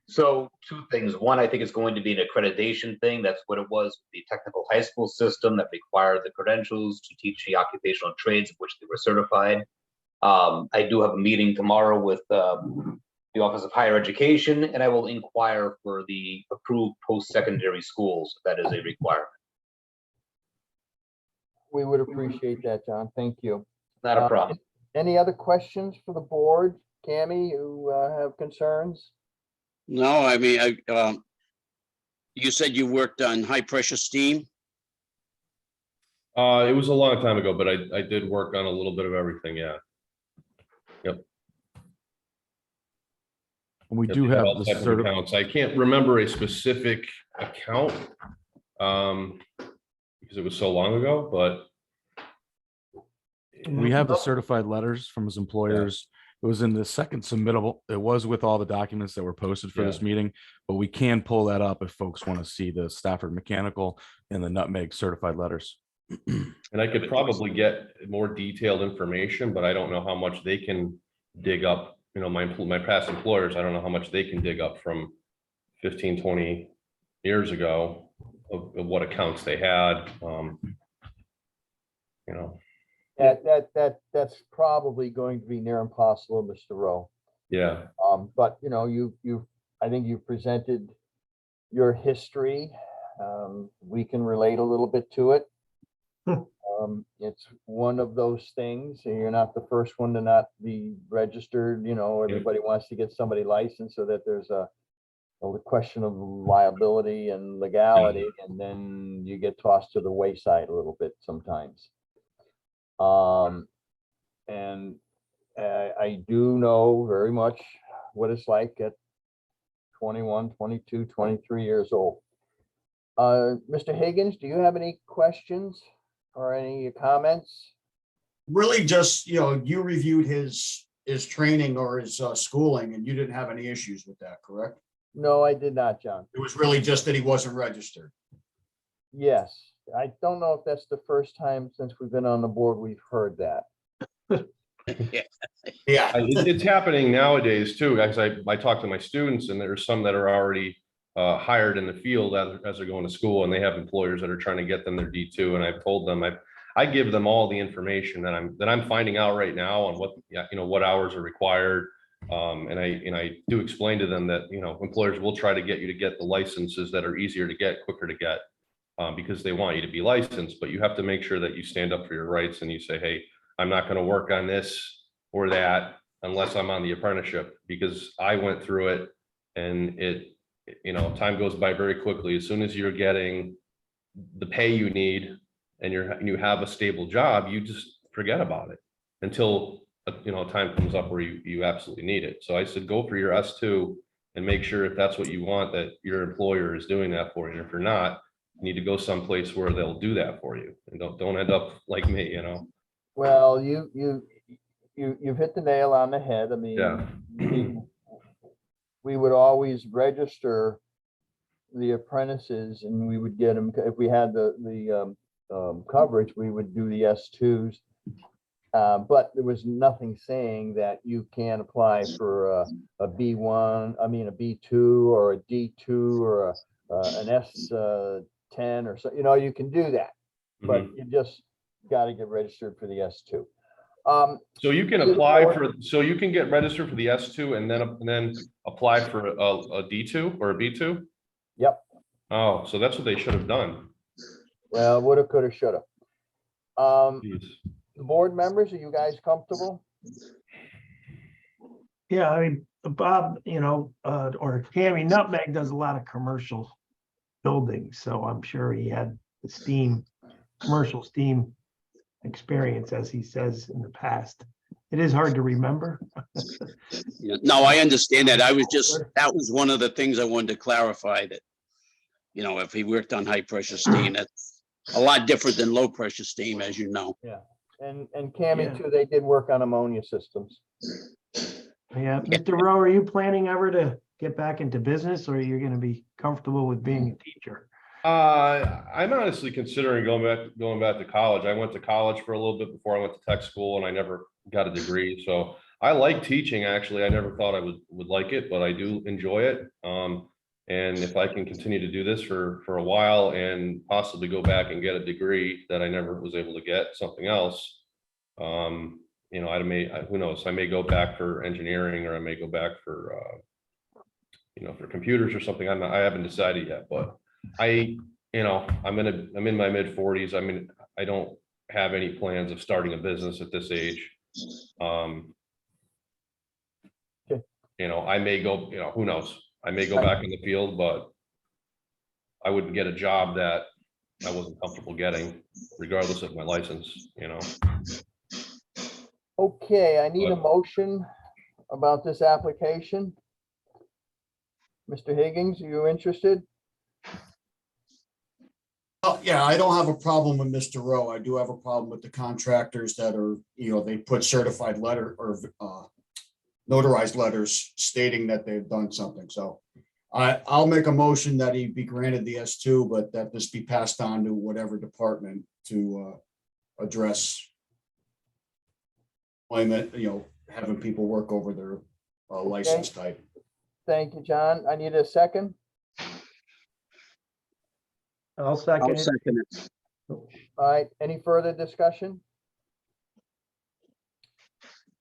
So two things. One, I think it's going to be an accreditation thing. That's what it was with the technical high school system that required the credentials to teach the occupational trades of which they were certified. I do have a meeting tomorrow with the Office of Higher Education, and I will inquire for the approved post-secondary schools if that is a requirement. We would appreciate that, John. Thank you. Not a problem. Any other questions for the board? Cammie, you have concerns? No, I mean, you said you worked on high pressure steam? It was a long time ago, but I did work on a little bit of everything. Yeah. Yep. We Yep, do they had have all the types of certificate. accounts. I can't remember a specific account because it was so long ago, but We have the certified letters from his employers. It was in the second submittable. It was with all the documents that were posted for this meeting, but we can pull that up if folks want to see the Stafford Mechanical and the Nutmeg certified letters. and I could probably get more detailed information, but I don't know how much they can dig up. You know, my past employers, I don't know how much they can dig up from 15, 20 years ago of what accounts they had. You know. That's probably going to be near impossible, Mr. Rowe. Yeah. But you know, I think you've presented your history. We can relate a little bit to it. It's one of those things, and you're not the first one to not be registered. You know, everybody wants to get somebody licensed so that there's a question of liability and legality, and then you get tossed to the wayside a little bit sometimes. And I do know very much what it's like at 21, 22, 23 years old. Mr. Higgins, do you have any questions or any comments? Really just, you reviewed his training or his schooling and you didn't have any issues with that, correct? No, I did not, John. It was really just that he wasn't registered. Yes, I don't know if that's the first time since we've been on the board we've heard that. Yeah. It's happening nowadays too. As I talk to my students, and there's some that are already hired in the field as they're going to school, and they have employers that are trying to get them their D2. And I've told them I give them all the information that I'm finding out right now on what hours are required. And I do explain to them that employers will try to get you to get the licenses that are easier to get, quicker to get, because they want you to be licensed. But you have to make sure that you stand up for your rights and you say, hey, I'm not going to work on this or that unless I'm on the apprenticeship, because I went through it and time goes by very quickly. As soon as you're getting the pay you need and you have a stable job, you just forget about it until time comes up where you absolutely need it. So I said, go for your S2 and make sure if that's what you want, that your employer is doing that for you. And if you're not, you need to go someplace where they'll do that for you, and don't end up like me, Well, you've hit the nail on the head. I mean, we would always register the apprentices, and we would get them if we had the coverage. We would do the S2s, But there was nothing saying that you can apply for a B1, I mean, a B2 or a D2 or an S10 or so, you can do that. But Mhm. you just got to get registered for the S2. So you can so you can get registered for the S2 and then apply for a D2 or a B2? Yep. Oh, so that's what they should have done. Well, woulda, coulda, shoulda. Jeez. The board members, are you guys comfortable? Yeah, I mean, Bob, or Tammy Nutmeg does a lot of commercial buildings, so I'm sure he had the commercial steam experience, as he says in the past. It is hard to remember. Yeah, no, I understand that. That was one of the things I wanted to clarify, that, if he worked on high pressure steam, that's a lot different than low pressure steam, as you know. Yeah. And Cammy Yeah. too, they did work on ammonia systems. Yeah, Mr. Rowe, are you planning ever to get back into business, or you're gonna be comfortable with being a teacher? I'm honestly considering going back to college. I went to college for a little bit before I went to tech school, and I never got a degree. So I like teaching, actually. I never thought I would like it, but I do enjoy it. And if I can continue to do this for a while and possibly go back and get a degree that I never was able to get, something else, who knows? I may go back for engineering, or I may go back for for computers or something. I haven't decided yet, but I'm in my mid-40s. I mean, I don't have any plans of starting a business at this age. I may go, who knows? I may go back in the field, but I wouldn't get a job that I wasn't comfortable getting, regardless of my license, Okay, I need a But- motion about this application. Mr. Higgins, are you interested? Yeah, I don't have a problem with Mr. Rowe. I do have a problem with the contractors that are, they put certified letter or notarized letters stating that they've done something. So I'll make a motion that he be granted the S2, but that this be passed on to whatever department to address employment, having people work over their license type. Thank you, John. I need a second. I'll I'll second it. second it. All right, any further discussion?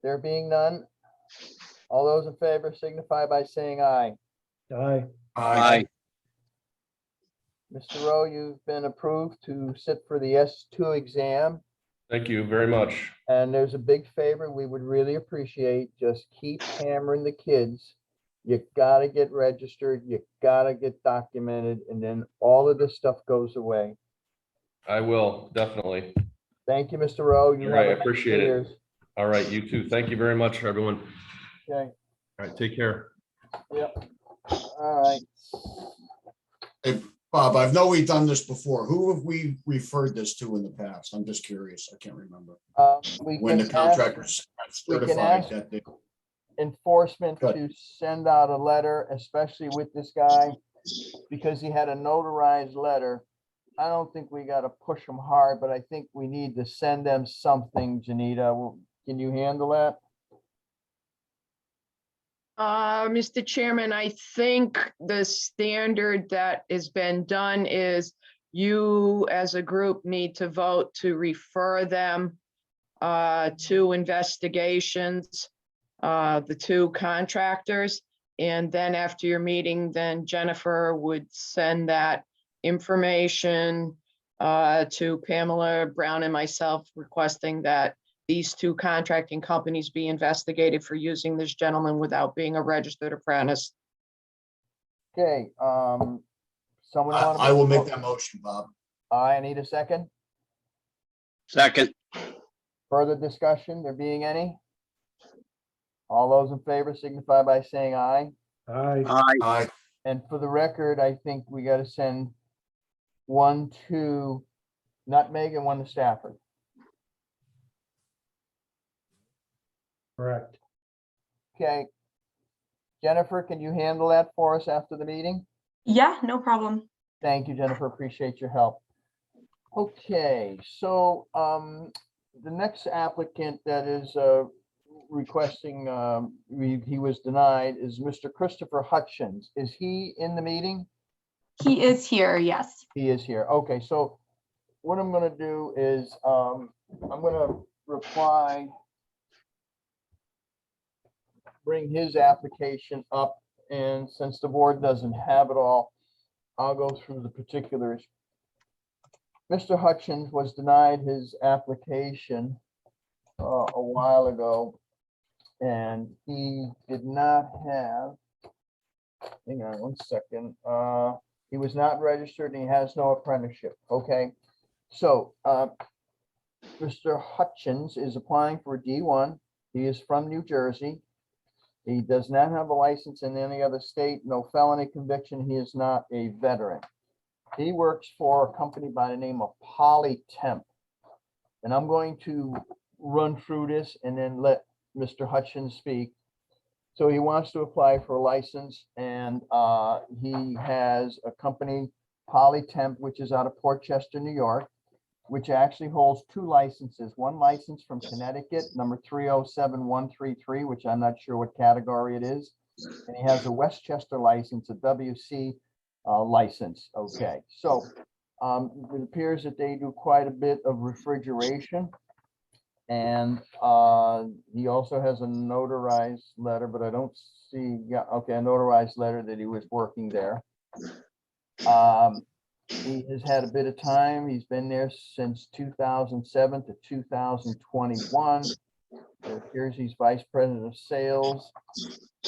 There being none, all those in favor signify by saying aye. Aye. Aye. Mr. Rowe, you've been approved to sit for the S2 exam, Thank you very much. and there's a big favor we would really appreciate. Just keep hammering the kids. You gotta get registered, you gotta get documented, and then all of this stuff goes away. I will, definitely. Thank you, Mr. Rowe. You All right, I have a nice appreciate it. years. All right, you too. Thank you very much, everyone. Okay, All right, take care. yep. All right. Hey, Bob, I know we've done this before. Who have we referred this to in the past? I'm just curious. I can't remember. We When the can ask contractors we can certified ask- that they. enforcement Good. to send out a letter, especially with this guy, because he had a notarized letter. I don't think we gotta push them hard, but I think we need to send them something, Janita. Can you handle that? Mr. Chairman, I think the standard that has been done is you as a group need to vote to refer them to investigations, the two contractors. And then after your meeting, then Jennifer would send that information to Pamela Brown and myself, requesting that these two contracting companies be investigated for using this gentleman without being a registered apprentice. Okay, someone want to? I will make that motion, Bob. I need a second. Second. Further discussion, there being any? All those in favor signify by saying aye. Aye. Aye. And for the record, I think we gotta send one to Nutmeg and one to Stafford. Correct. Okay. Jennifer, can you handle that for us after the meeting? Yeah, no problem. Thank you, Jennifer. Appreciate your help. Okay, so the next applicant that is requesting, he was denied, is Mr. Christopher Hutchins. Is he in the meeting? He is here, yes. He is here. Okay, so what I'm gonna do is, I'm gonna reply, bring his application up, and since the board doesn't have it all, I'll go through the particulars. Mr. Hutchins was denied his application a while ago, and he did not have, hang on one second, he was not registered and he has no apprenticeship. Okay, so Mr. Hutchins is applying for a D1. He is from New Jersey. He does not have a license in any other state, no felony conviction. He is not a veteran. He works for a company by the name of Polytemp. And I'm going to run through this and then let Mr. Hutchins speak. So he wants to apply for a license, and he has a company, Polytemp, which is out of Port Chester, New York, which actually holds 2 licenses. One license from Connecticut, number 307133, which I'm not sure what category it is. And he has a Westchester license, a WC license. Okay, so it appears that they do quite a bit of refrigeration. And he also has a notarized letter, but I don't see, yeah, okay, a notarized letter that he was working there. He has had a bit of time. He's been there since 2007 to 2021. It appears he's vice president of sales.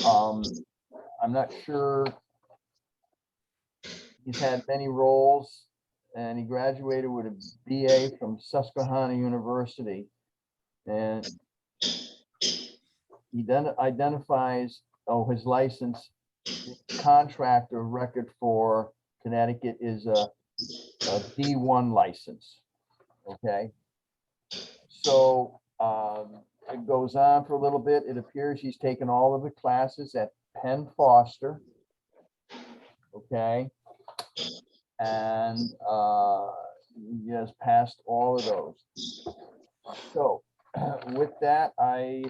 I'm not sure. He's had many roles, and he graduated with a BA from Susquehanna University. And he then identifies, his license, contractor record for Connecticut is a D1 license. Okay. So it goes on for a little bit. It appears he's taken all of the classes at Penn Foster. Okay. And he has passed all of those. So with that, I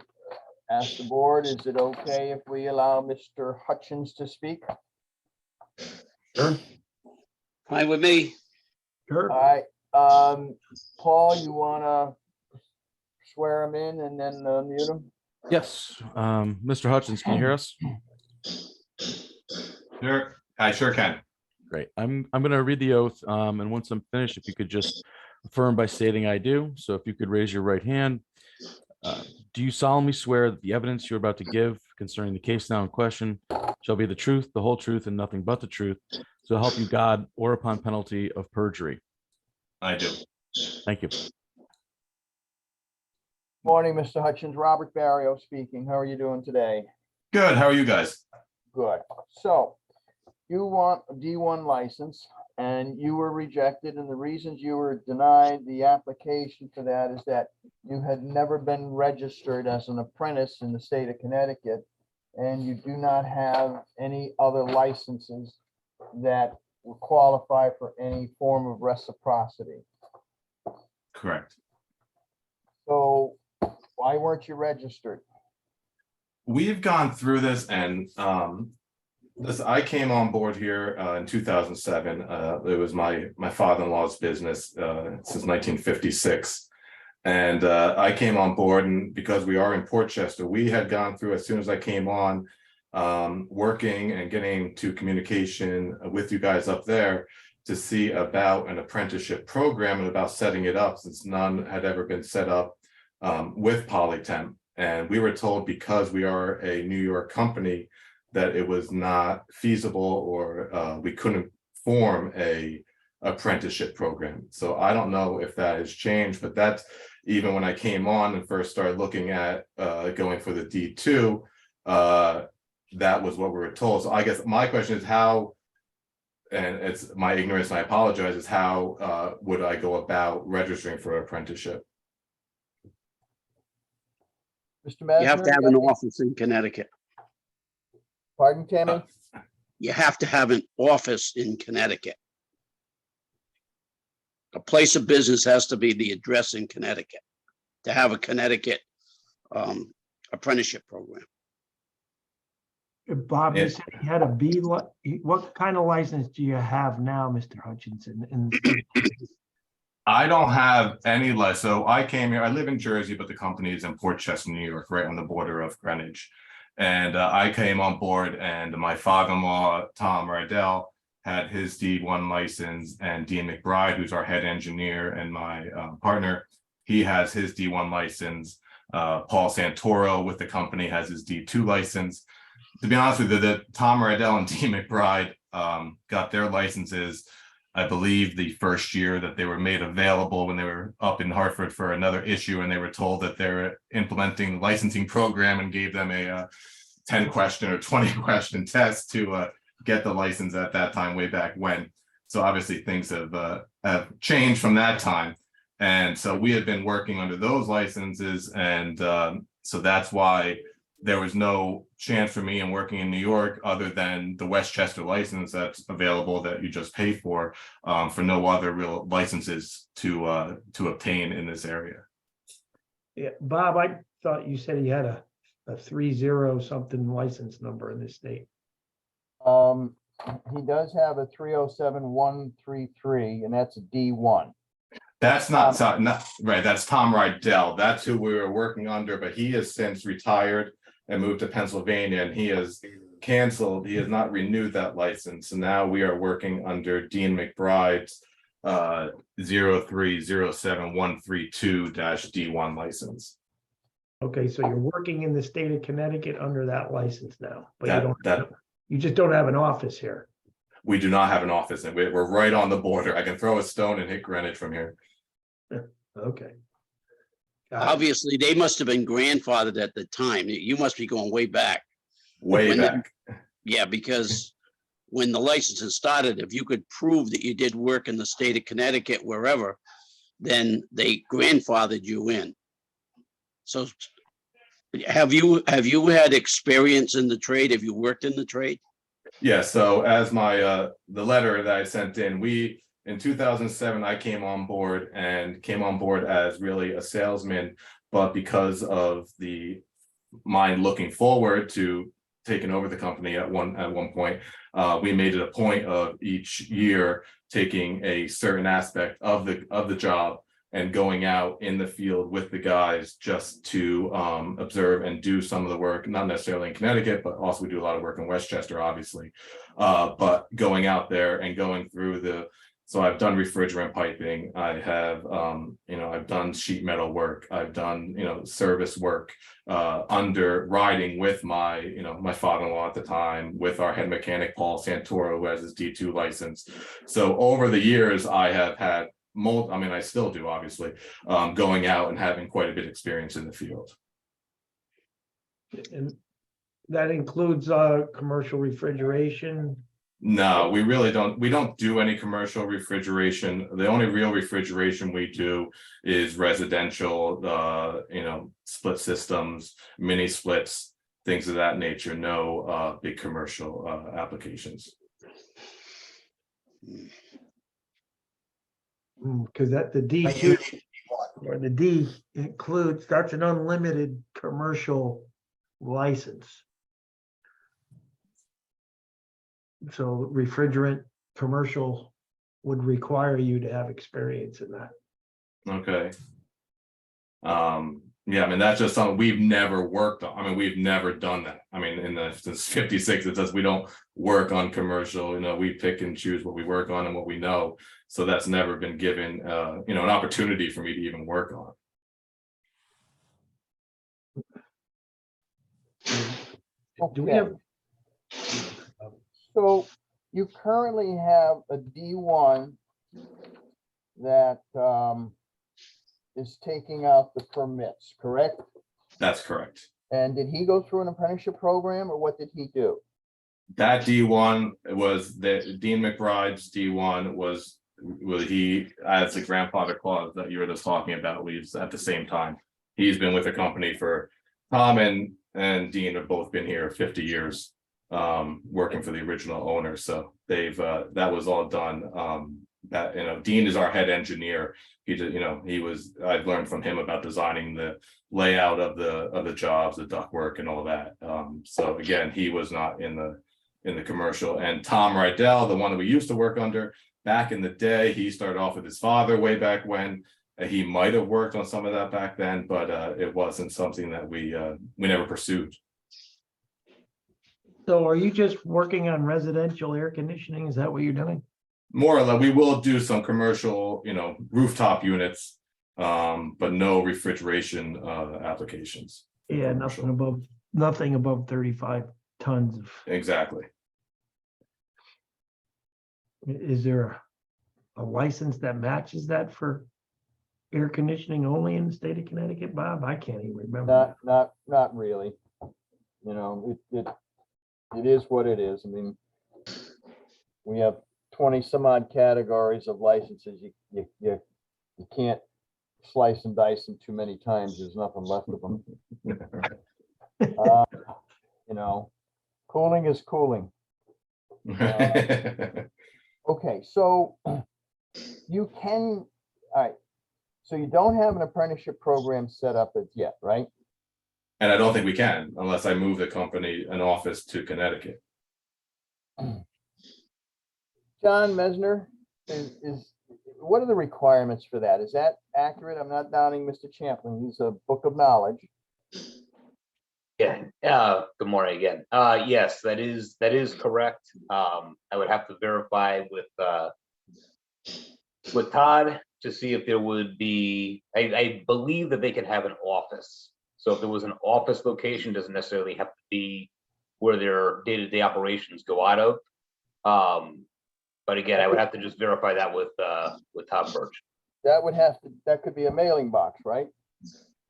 ask the board, is it okay if we allow Mr. Hutchins to speak? Sure. Fine with me. Sure. All right, Paul, you wanna swear him in and then mute him? Yes, Mr. Hutchins, can you hear us? Sure, I sure can. Great. I'm going to read the oath, and once I'm finished, if you could just affirm by stating I do. So if you could raise your right hand. Do you solemnly swear that the evidence you're about to give concerning the case now in question shall be the truth, the whole truth, and nothing but the truth, so help you God, or upon penalty of perjury? I do. Thank you. Morning, Mr. Hutchins. Robert Barrio speaking. How are you doing today? Good. How are you guys? Good. So you want a D1 license and you were rejected, and the reasons you were denied the application for that is that you had never been registered as an apprentice in the state of Connecticut, and you do not have any other licenses that will qualify for any form of reciprocity. Correct. So why weren't you registered? We've gone through this, and I came on board here in 2007. It was my father-in-law's business since 1956. And I came on board, and because we are in Port Chester, we had gone through, as soon as I came on, working and getting to communication with you guys up there to see about an apprenticeship program and about setting it up, since none had ever been set up with Polytemp. And we were told, because we are a New York company, that it was not feasible, or we couldn't form a apprenticeship program. So I don't know if that has changed, but that's, even when I came on and first started looking at going for the D2, that was what we were told. So I guess my question is how, and it's my ignorance and I apologize, is how would I go about registering for an apprenticeship? Mr. Mesner? You have to have an office in Connecticut. Pardon, Tammy? You have to have an office in Connecticut. A place of business has to be the address in Connecticut to have a Connecticut apprenticeship program. Bob, you Yeah. said he had a B, what kind of license do you have now, Mr. Hutchinson? In the state? I don't have any less. So I came here, I live in Jersey, but the company is in Port Chester, New York, right on the border of Greenwich. And I came on board and my father-in-law, Tom Rydell, had his D1 license, and Dean McBride, who's our head engineer and my partner, he has his D1 license. Paul Santoro with the company has his D2 license. To be honest with you, the Tom Rydell and Dean McBride got their licenses, I believe, the first year that they were made available when they were up in Hartford for another issue, and they were told that they're implementing the licensing program and gave them a 10-question or 20-question test to get the license at that time, way back when. So obviously things have changed from that time. And so we had been working under those licenses, and so that's why there was no chance for me in working in New York other than the Westchester license that's available that you just pay for no other real licenses to obtain in this area. Yeah, Bob, I thought you said he had a 30 something license number in this state. He does have a 307133, and that's a D1. That's not right. That's Tom Rydell. That's who we were working under, but he has since retired and moved to Pennsylvania, and he has canceled. He has not renewed that license. So now we are working under Dean McBride's 0307132-D1 license. Okay, so you're working in the state of Connecticut under that license now, but you just don't have an office here. We do not have an office, and we're right on the border. I can throw a stone and hit Greenwich from here. Okay. Got it. Obviously, they must have been grandfathered at the time. You must be going way back. Way When back. Yeah, because when the licenses started, if you could prove that you did work in the state of Connecticut, wherever, then they grandfathered you in. So have you had experience in the trade? Have you worked in the trade? Yeah, so as my the letter that I sent in, in 2007, I came on board as really a salesman, but because of mine looking forward to taking over the company at one point, we made it a point of each year taking a certain aspect of the job and going out in the field with the guys just to observe and do some of the work, not necessarily in Connecticut, but also we do a lot of work in Westchester, obviously. But going out there and going through so I've done refrigerant piping, I have, I've done sheet metal work, I've done, service work, riding with my father-in-law at the time, with our head mechanic, Paul Santoro, who has his D2 license. So over the years, I have had I still do, obviously, going out and having quite a bit of experience in the field. And that includes commercial refrigeration. No, we really don't. We don't do any commercial refrigeration. The only real refrigeration we do is residential, split systems, mini splits, things of that nature. No big commercial applications. Because the D2 or the D includes, that's an unlimited commercial license. So refrigerant commercial would require you to have experience in that. Okay. Yeah, that's just something we've never worked on. We've never done that. Since 56, it says we don't work on commercial, we pick and choose what we work on and what we know. So that's never been given, an opportunity for me to even work on. Do we have? So you currently have a D1 that is taking out the permits, correct? That's correct. And did he go through an apprenticeship program, or what did he do? That D1 was Dean McBride's D1 was he, as the grandfather clause that you were just talking about, leaves at the same time. He's been with the company for Tom and Dean have both been here 50 years, working for the original owner. So they've that was all done that, Dean is our head engineer. He did, I've learned from him about designing the layout of the jobs, the ductwork and all that. So again, he was not in the commercial. And Tom Rydell, the one that we used to work under back in the day, he started off with his father way back when. He might have worked on some of that back then, but it wasn't something that we never pursued. So are you just working on residential air conditioning? Is that what you're doing? More or less, we will do some commercial, rooftop units, but no refrigeration applications. Yeah, nothing above 35 tons of. Exactly. Is there a license that matches that for air conditioning only in the state of Connecticut, Bob? I can't even remember. Not really. It is what it is. I mean, we have 20 some odd categories of licenses. You can't slice and dice them too many times. There's nothing left of them. Cooling is cooling. Okay, so you can, all right. So you don't have an apprenticeship program set up as yet, right? And I don't think we can unless I move the company, an office to Connecticut. John Mesner, what are the requirements for that? Is that accurate? I'm not downing Mr. Champlin. He's a book of knowledge. Yeah, good morning again. Yes, that is correct. I would have to verify with Todd to see if there would be, I believe that they could have an office. So if there was an office location, doesn't necessarily have to be where their day-to-day operations go out of. But again, I would have to just verify that with Todd Birch. That could be a mailing box, right?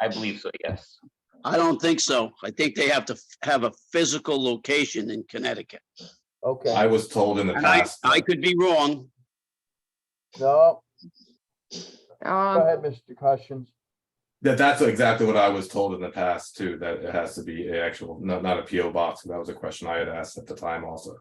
I believe so, yes. I don't think so. I think they have to have a physical location in Connecticut. Okay. I was told in the And past. I could be wrong. No, go Um, ahead, Mr. Cushions. That's exactly what I was told in the past too, that it has to be a actual, not a PO box. That was a question I had asked at the time also.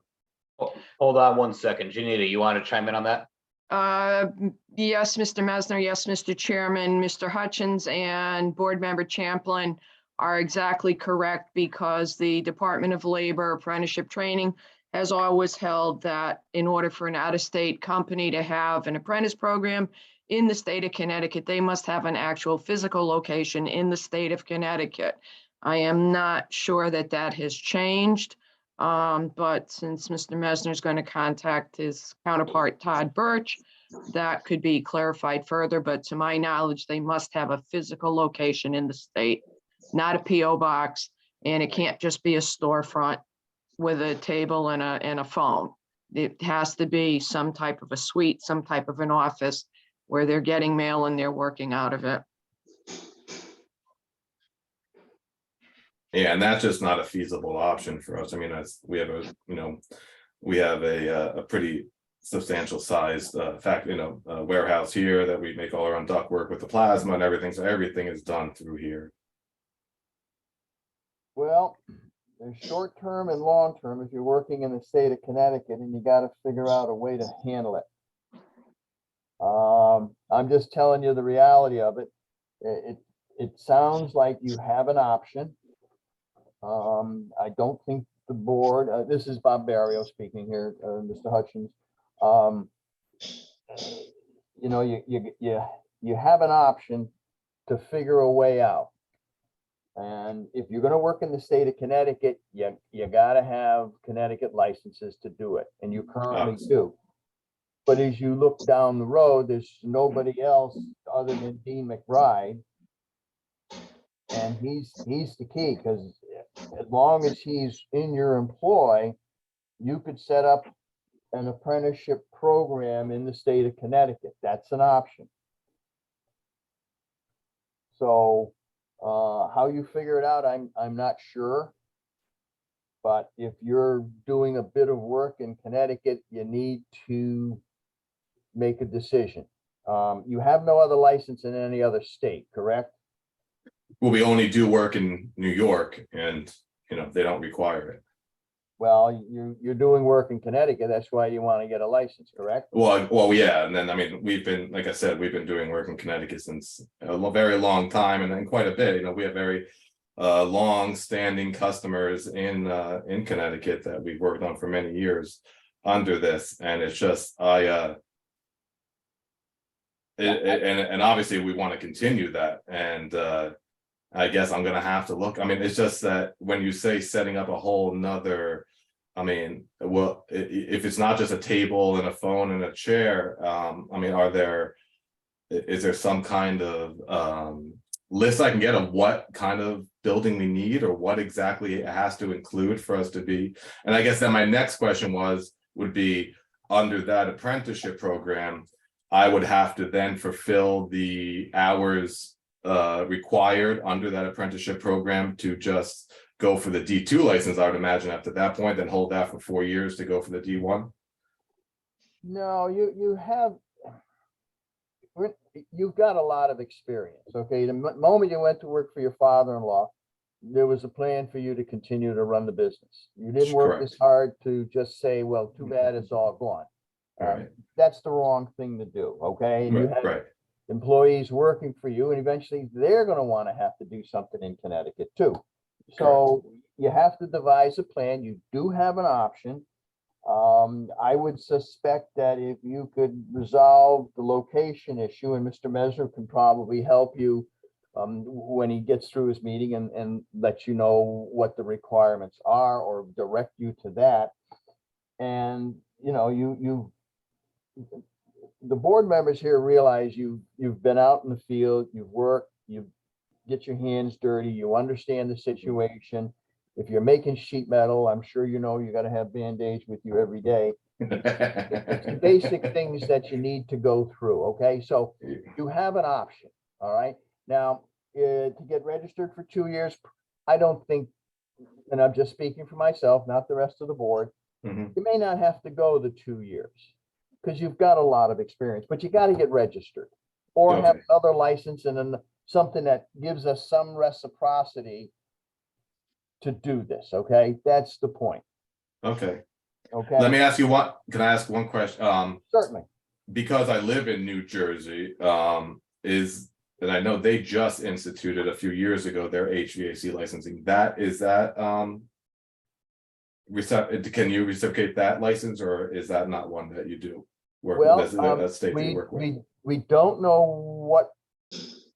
Hold on one second. Janita, you want to chime in on that? yes, Mr. Mesner, yes, Mr. Chairman, Mr. Hutchins and Board Member Champlin are exactly correct because the Department of Labor Apprenticeship Training has always held that in order for an out-of-state company to have an apprentice program in the state of Connecticut, they must have an actual physical location in the state of Connecticut. I am not sure that that has changed, but since Mr. Mesner is going to contact his counterpart, Todd Birch, that could be clarified further, but to my knowledge, they must have a physical location in the state, not a PO box, and it can't just be a storefront with a table and a phone. It has to be some type of a suite, some type of an office where they're getting mail and they're working out of it. Yeah, and that's just not a feasible option for us. I mean, we have a pretty substantial sized warehouse here that we make all our own ductwork with the plasma and everything. So everything is done through here. Well, there's short term and long term if you're working in the state of Connecticut, and you got to figure out a way to handle it. I'm just telling you the reality of it. It sounds like you have an option. I don't think the board, this is Bob Barrio speaking here, Mr. Hutchins. You have an option to figure a way out. And if you're going to work in the state of Connecticut, you got to have Connecticut licenses to do it, and you currently do. But as you look down the road, there's nobody else other than Dean McBride, and he's the key, because as long as he's in your employ, you could set up an apprenticeship program in the state of Connecticut. That's an option. So how you figure it out, I'm not sure. But if you're doing a bit of work in Connecticut, you need to make a decision. You have no other license in any other state, correct? Well, we only do work in New York, and they don't require it. Well, you're doing work in Connecticut. That's why you want to get a license, correct? Well, yeah, and then, I mean, we've been, like I said, we've been doing work in Connecticut since very long time, and then quite a bit, we have very long-standing customers in Connecticut that we've worked on for many years under this, and it's just, and obviously we want to continue that, and I guess I'm gonna have to look, I mean, it's just that when you say setting up a whole nother, I mean, well, if it's not just a table and a phone and a chair, I mean, is there some kind of list I can get of what kind of building we need, or what exactly it has to include for us to be? And I guess then my next question would be, under that apprenticeship program, I would have to then fulfill the hours required under that apprenticeship program to just go for the D2 license, I would imagine, after that point, then hold that for 4 years to go for the D1. No, you've got a lot of experience, okay? The moment you went to work for your father-in-law, there was a plan for you to continue to run the business. You didn't work Correct. this hard to just say, well, too bad, it's all gone. Right. That's the wrong thing to do, okay? And you have Right. employees working for you, and eventually they're going to want to have to do something in Connecticut too. So you have to devise a plan. You do have an option. I would suspect that if you could resolve the location issue, and Mr. Mesner can probably help you when he gets through his meeting and let you know what the requirements are, or direct you to that. And, the board members here realize you've been out in the field, you've worked, you get your hands dirty, you understand the situation. If you're making sheet metal, I'm sure you got to have Band-Aids with you every day. It's the basic things that you need to go through, okay? So you have an option, all right? Now, to get registered for 2 years, I don't think, and I'm just speaking for myself, not the rest of the board, Mhm. you may not have to go the 2 years because you've got a lot of experience, but you got to get registered or have Okay. another license and then something that gives us some reciprocity to do this, okay? That's the point, Okay. okay? Let me ask you can I ask one question? Certainly. Because I live in New Jersey, and I know they just instituted a few years ago their HVAC licensing. Can you reciprocate that license, or is that not one that you do work with? Well, That's a state that you work with. we don't know what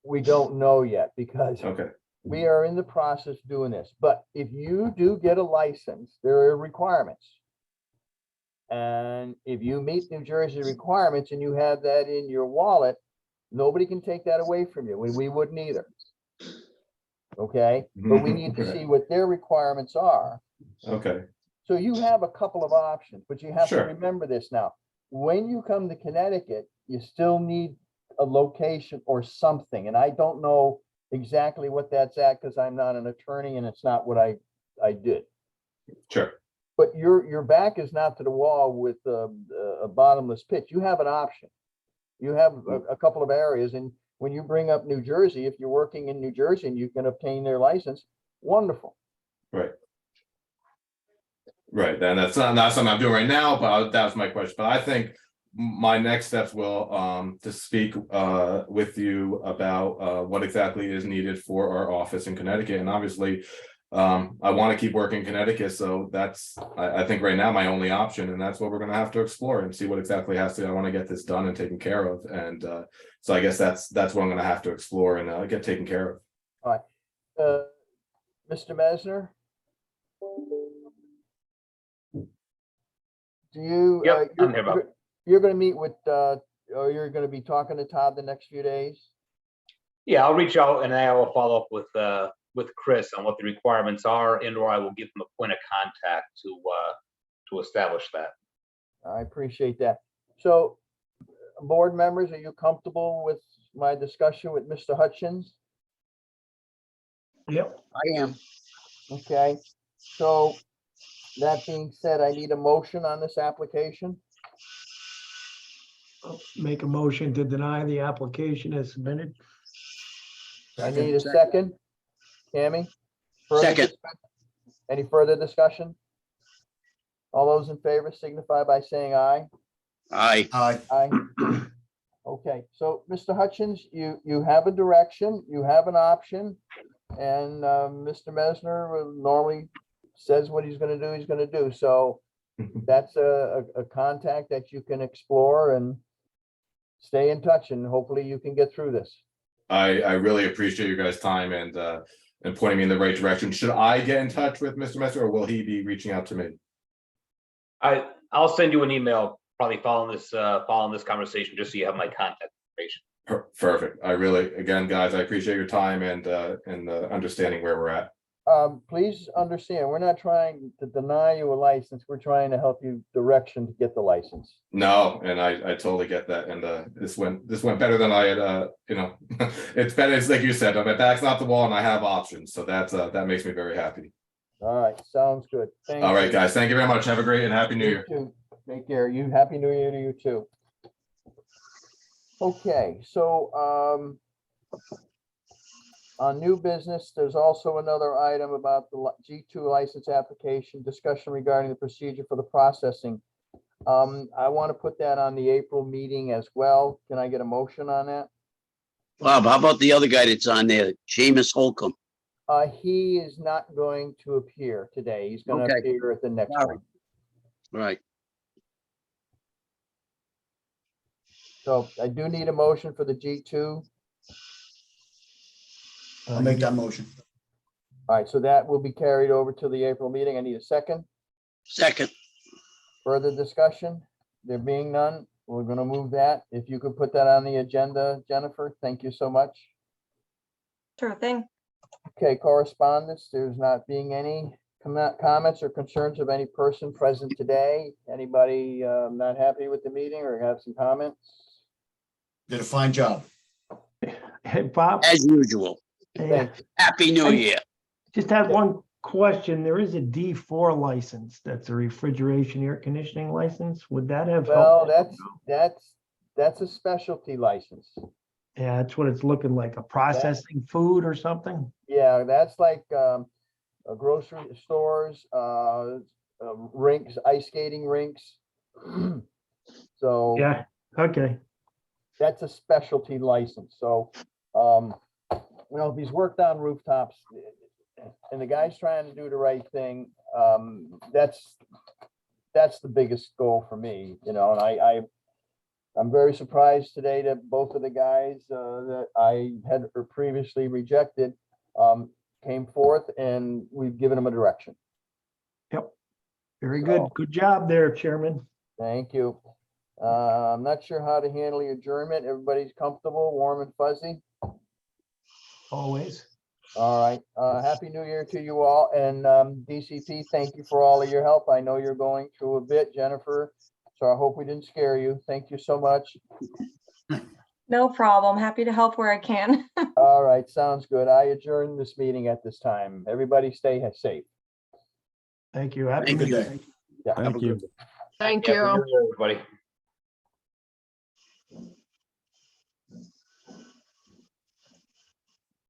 we don't know yet because Okay. we are in the process of doing this. But if you do get a license, there are requirements. And if you meet New Jersey requirements and you have that in your wallet, nobody can take that away from you. We wouldn't either. Okay, but we need to Okay. see what their requirements are. Okay. So you have a couple of options, but you have to Sure. remember this now. When you come to Connecticut, you still need a location or something. And I don't know exactly what that's at because I'm not an attorney and it's not what I did. Sure. But your back is not to the wall with a bottomless pit. You have an option. You have a couple of areas. And when you bring up New Jersey, if you're working in New Jersey and you can obtain their license, wonderful. Right. Right, and that's not something I'm doing right now, but that was my question. But I think my next steps will to speak with you about what exactly is needed for our office in Connecticut. And obviously, I want to keep working in Connecticut, so that's I think right now my only option, and that's what we're going to have to explore and see what exactly I want to get this done and taken care of. And so I guess that's what I'm going to have to explore and get taken care of. All right, Mr. Mesner? Do you? Yep, I'm here, Bob. You're going to meet with, or you're going to be talking to Todd the next few days? Yeah, I'll reach out and I will follow up with Chris on what the requirements are, and or I will give him a point of contact to establish that. I appreciate that. So, board members, are you comfortable with my discussion with Mr. Hutchins? Yep. I am. Okay, so that being said, I need a motion on this application. Make a motion to deny the application as submitted. I need a second. Tammy? Further Second. discussion? Any further discussion? All those in favor signify by saying aye. Aye. Aye. Okay, so Mr. Hutchins, you have a direction, you have an option, and Mr. Mesner normally says what he's gonna do, he's gonna do. So that's a contact that you can explore and stay in touch, and hopefully you can get through this. I really appreciate your guys' time and pointing me in the right direction. Should I get in touch with Mr. Messer, or will he be reaching out to me? I'll send you an email probably following this conversation, just so you have my contact information. Perfect. I really, again, guys, I appreciate your time and understanding where we're at. Please understand, we're not trying to deny you a license. We're trying to help you direction to get the license. No, and I totally get that. And this went better than I had, it's better. It's like you said, my back's not the wall and I have options. So that makes me very happy. All right, sounds good. Thank All right, you. guys. Thank you very much. Have a great and happy New Year. You too. Take care. You happy New Year to you too. Okay, so on new business, there's also another item about the G2 license application, discussion regarding the procedure for the processing. I want to put that on the April meeting as well. Can I get a motion on that? Bob, how about the other guy that's on there, Seamus Holcomb? He is not going to appear today. He's going to Okay. appear at the next All one. Right. So I do need a motion for the G2. I'll make that motion. All right, so that will be carried over to the April meeting. I need a second. Second. Further discussion? There being none, we're going to move that. If you could put that on the agenda, Jennifer, thank you so much. Sure thing. Okay, correspondence, there's not being any comments or concerns of any person present today. Anybody not happy with the meeting or have some comments? Did a fine job. Hey, Bob, As usual. Thanks. Happy New Year. just had one question. There is a D4 license. That's a refrigeration air conditioning license. Would that have Well, helped? that's a specialty license. Yeah, that's what it's looking like, a processing food or something. Yeah, that's like grocery stores, rinks, ice skating rinks. So Yeah, okay. that's a specialty license. So, if he's worked on rooftops and the guy's trying to do the right thing, that's the biggest goal for me, and I'm very surprised today that both of the guys that I had previously rejected came forth, and we've given them a direction. Yep. Very good. So- Good job there, Chairman. Thank you. I'm not sure how to handle the adjournment. Everybody's comfortable, warm and fuzzy. Always. All right. Happy New Year to you all. And DCP, thank you for all of your help. I know you're going through a bit, Jennifer. So I hope we didn't scare you. Thank you so much. No problem. Happy to help where I can. All right, sounds good. I adjourn this meeting at this time. Everybody stay safe. Thank you. Happy Thank New you. Year. Yeah. Thank you. Thank Happy you. New Year, everybody.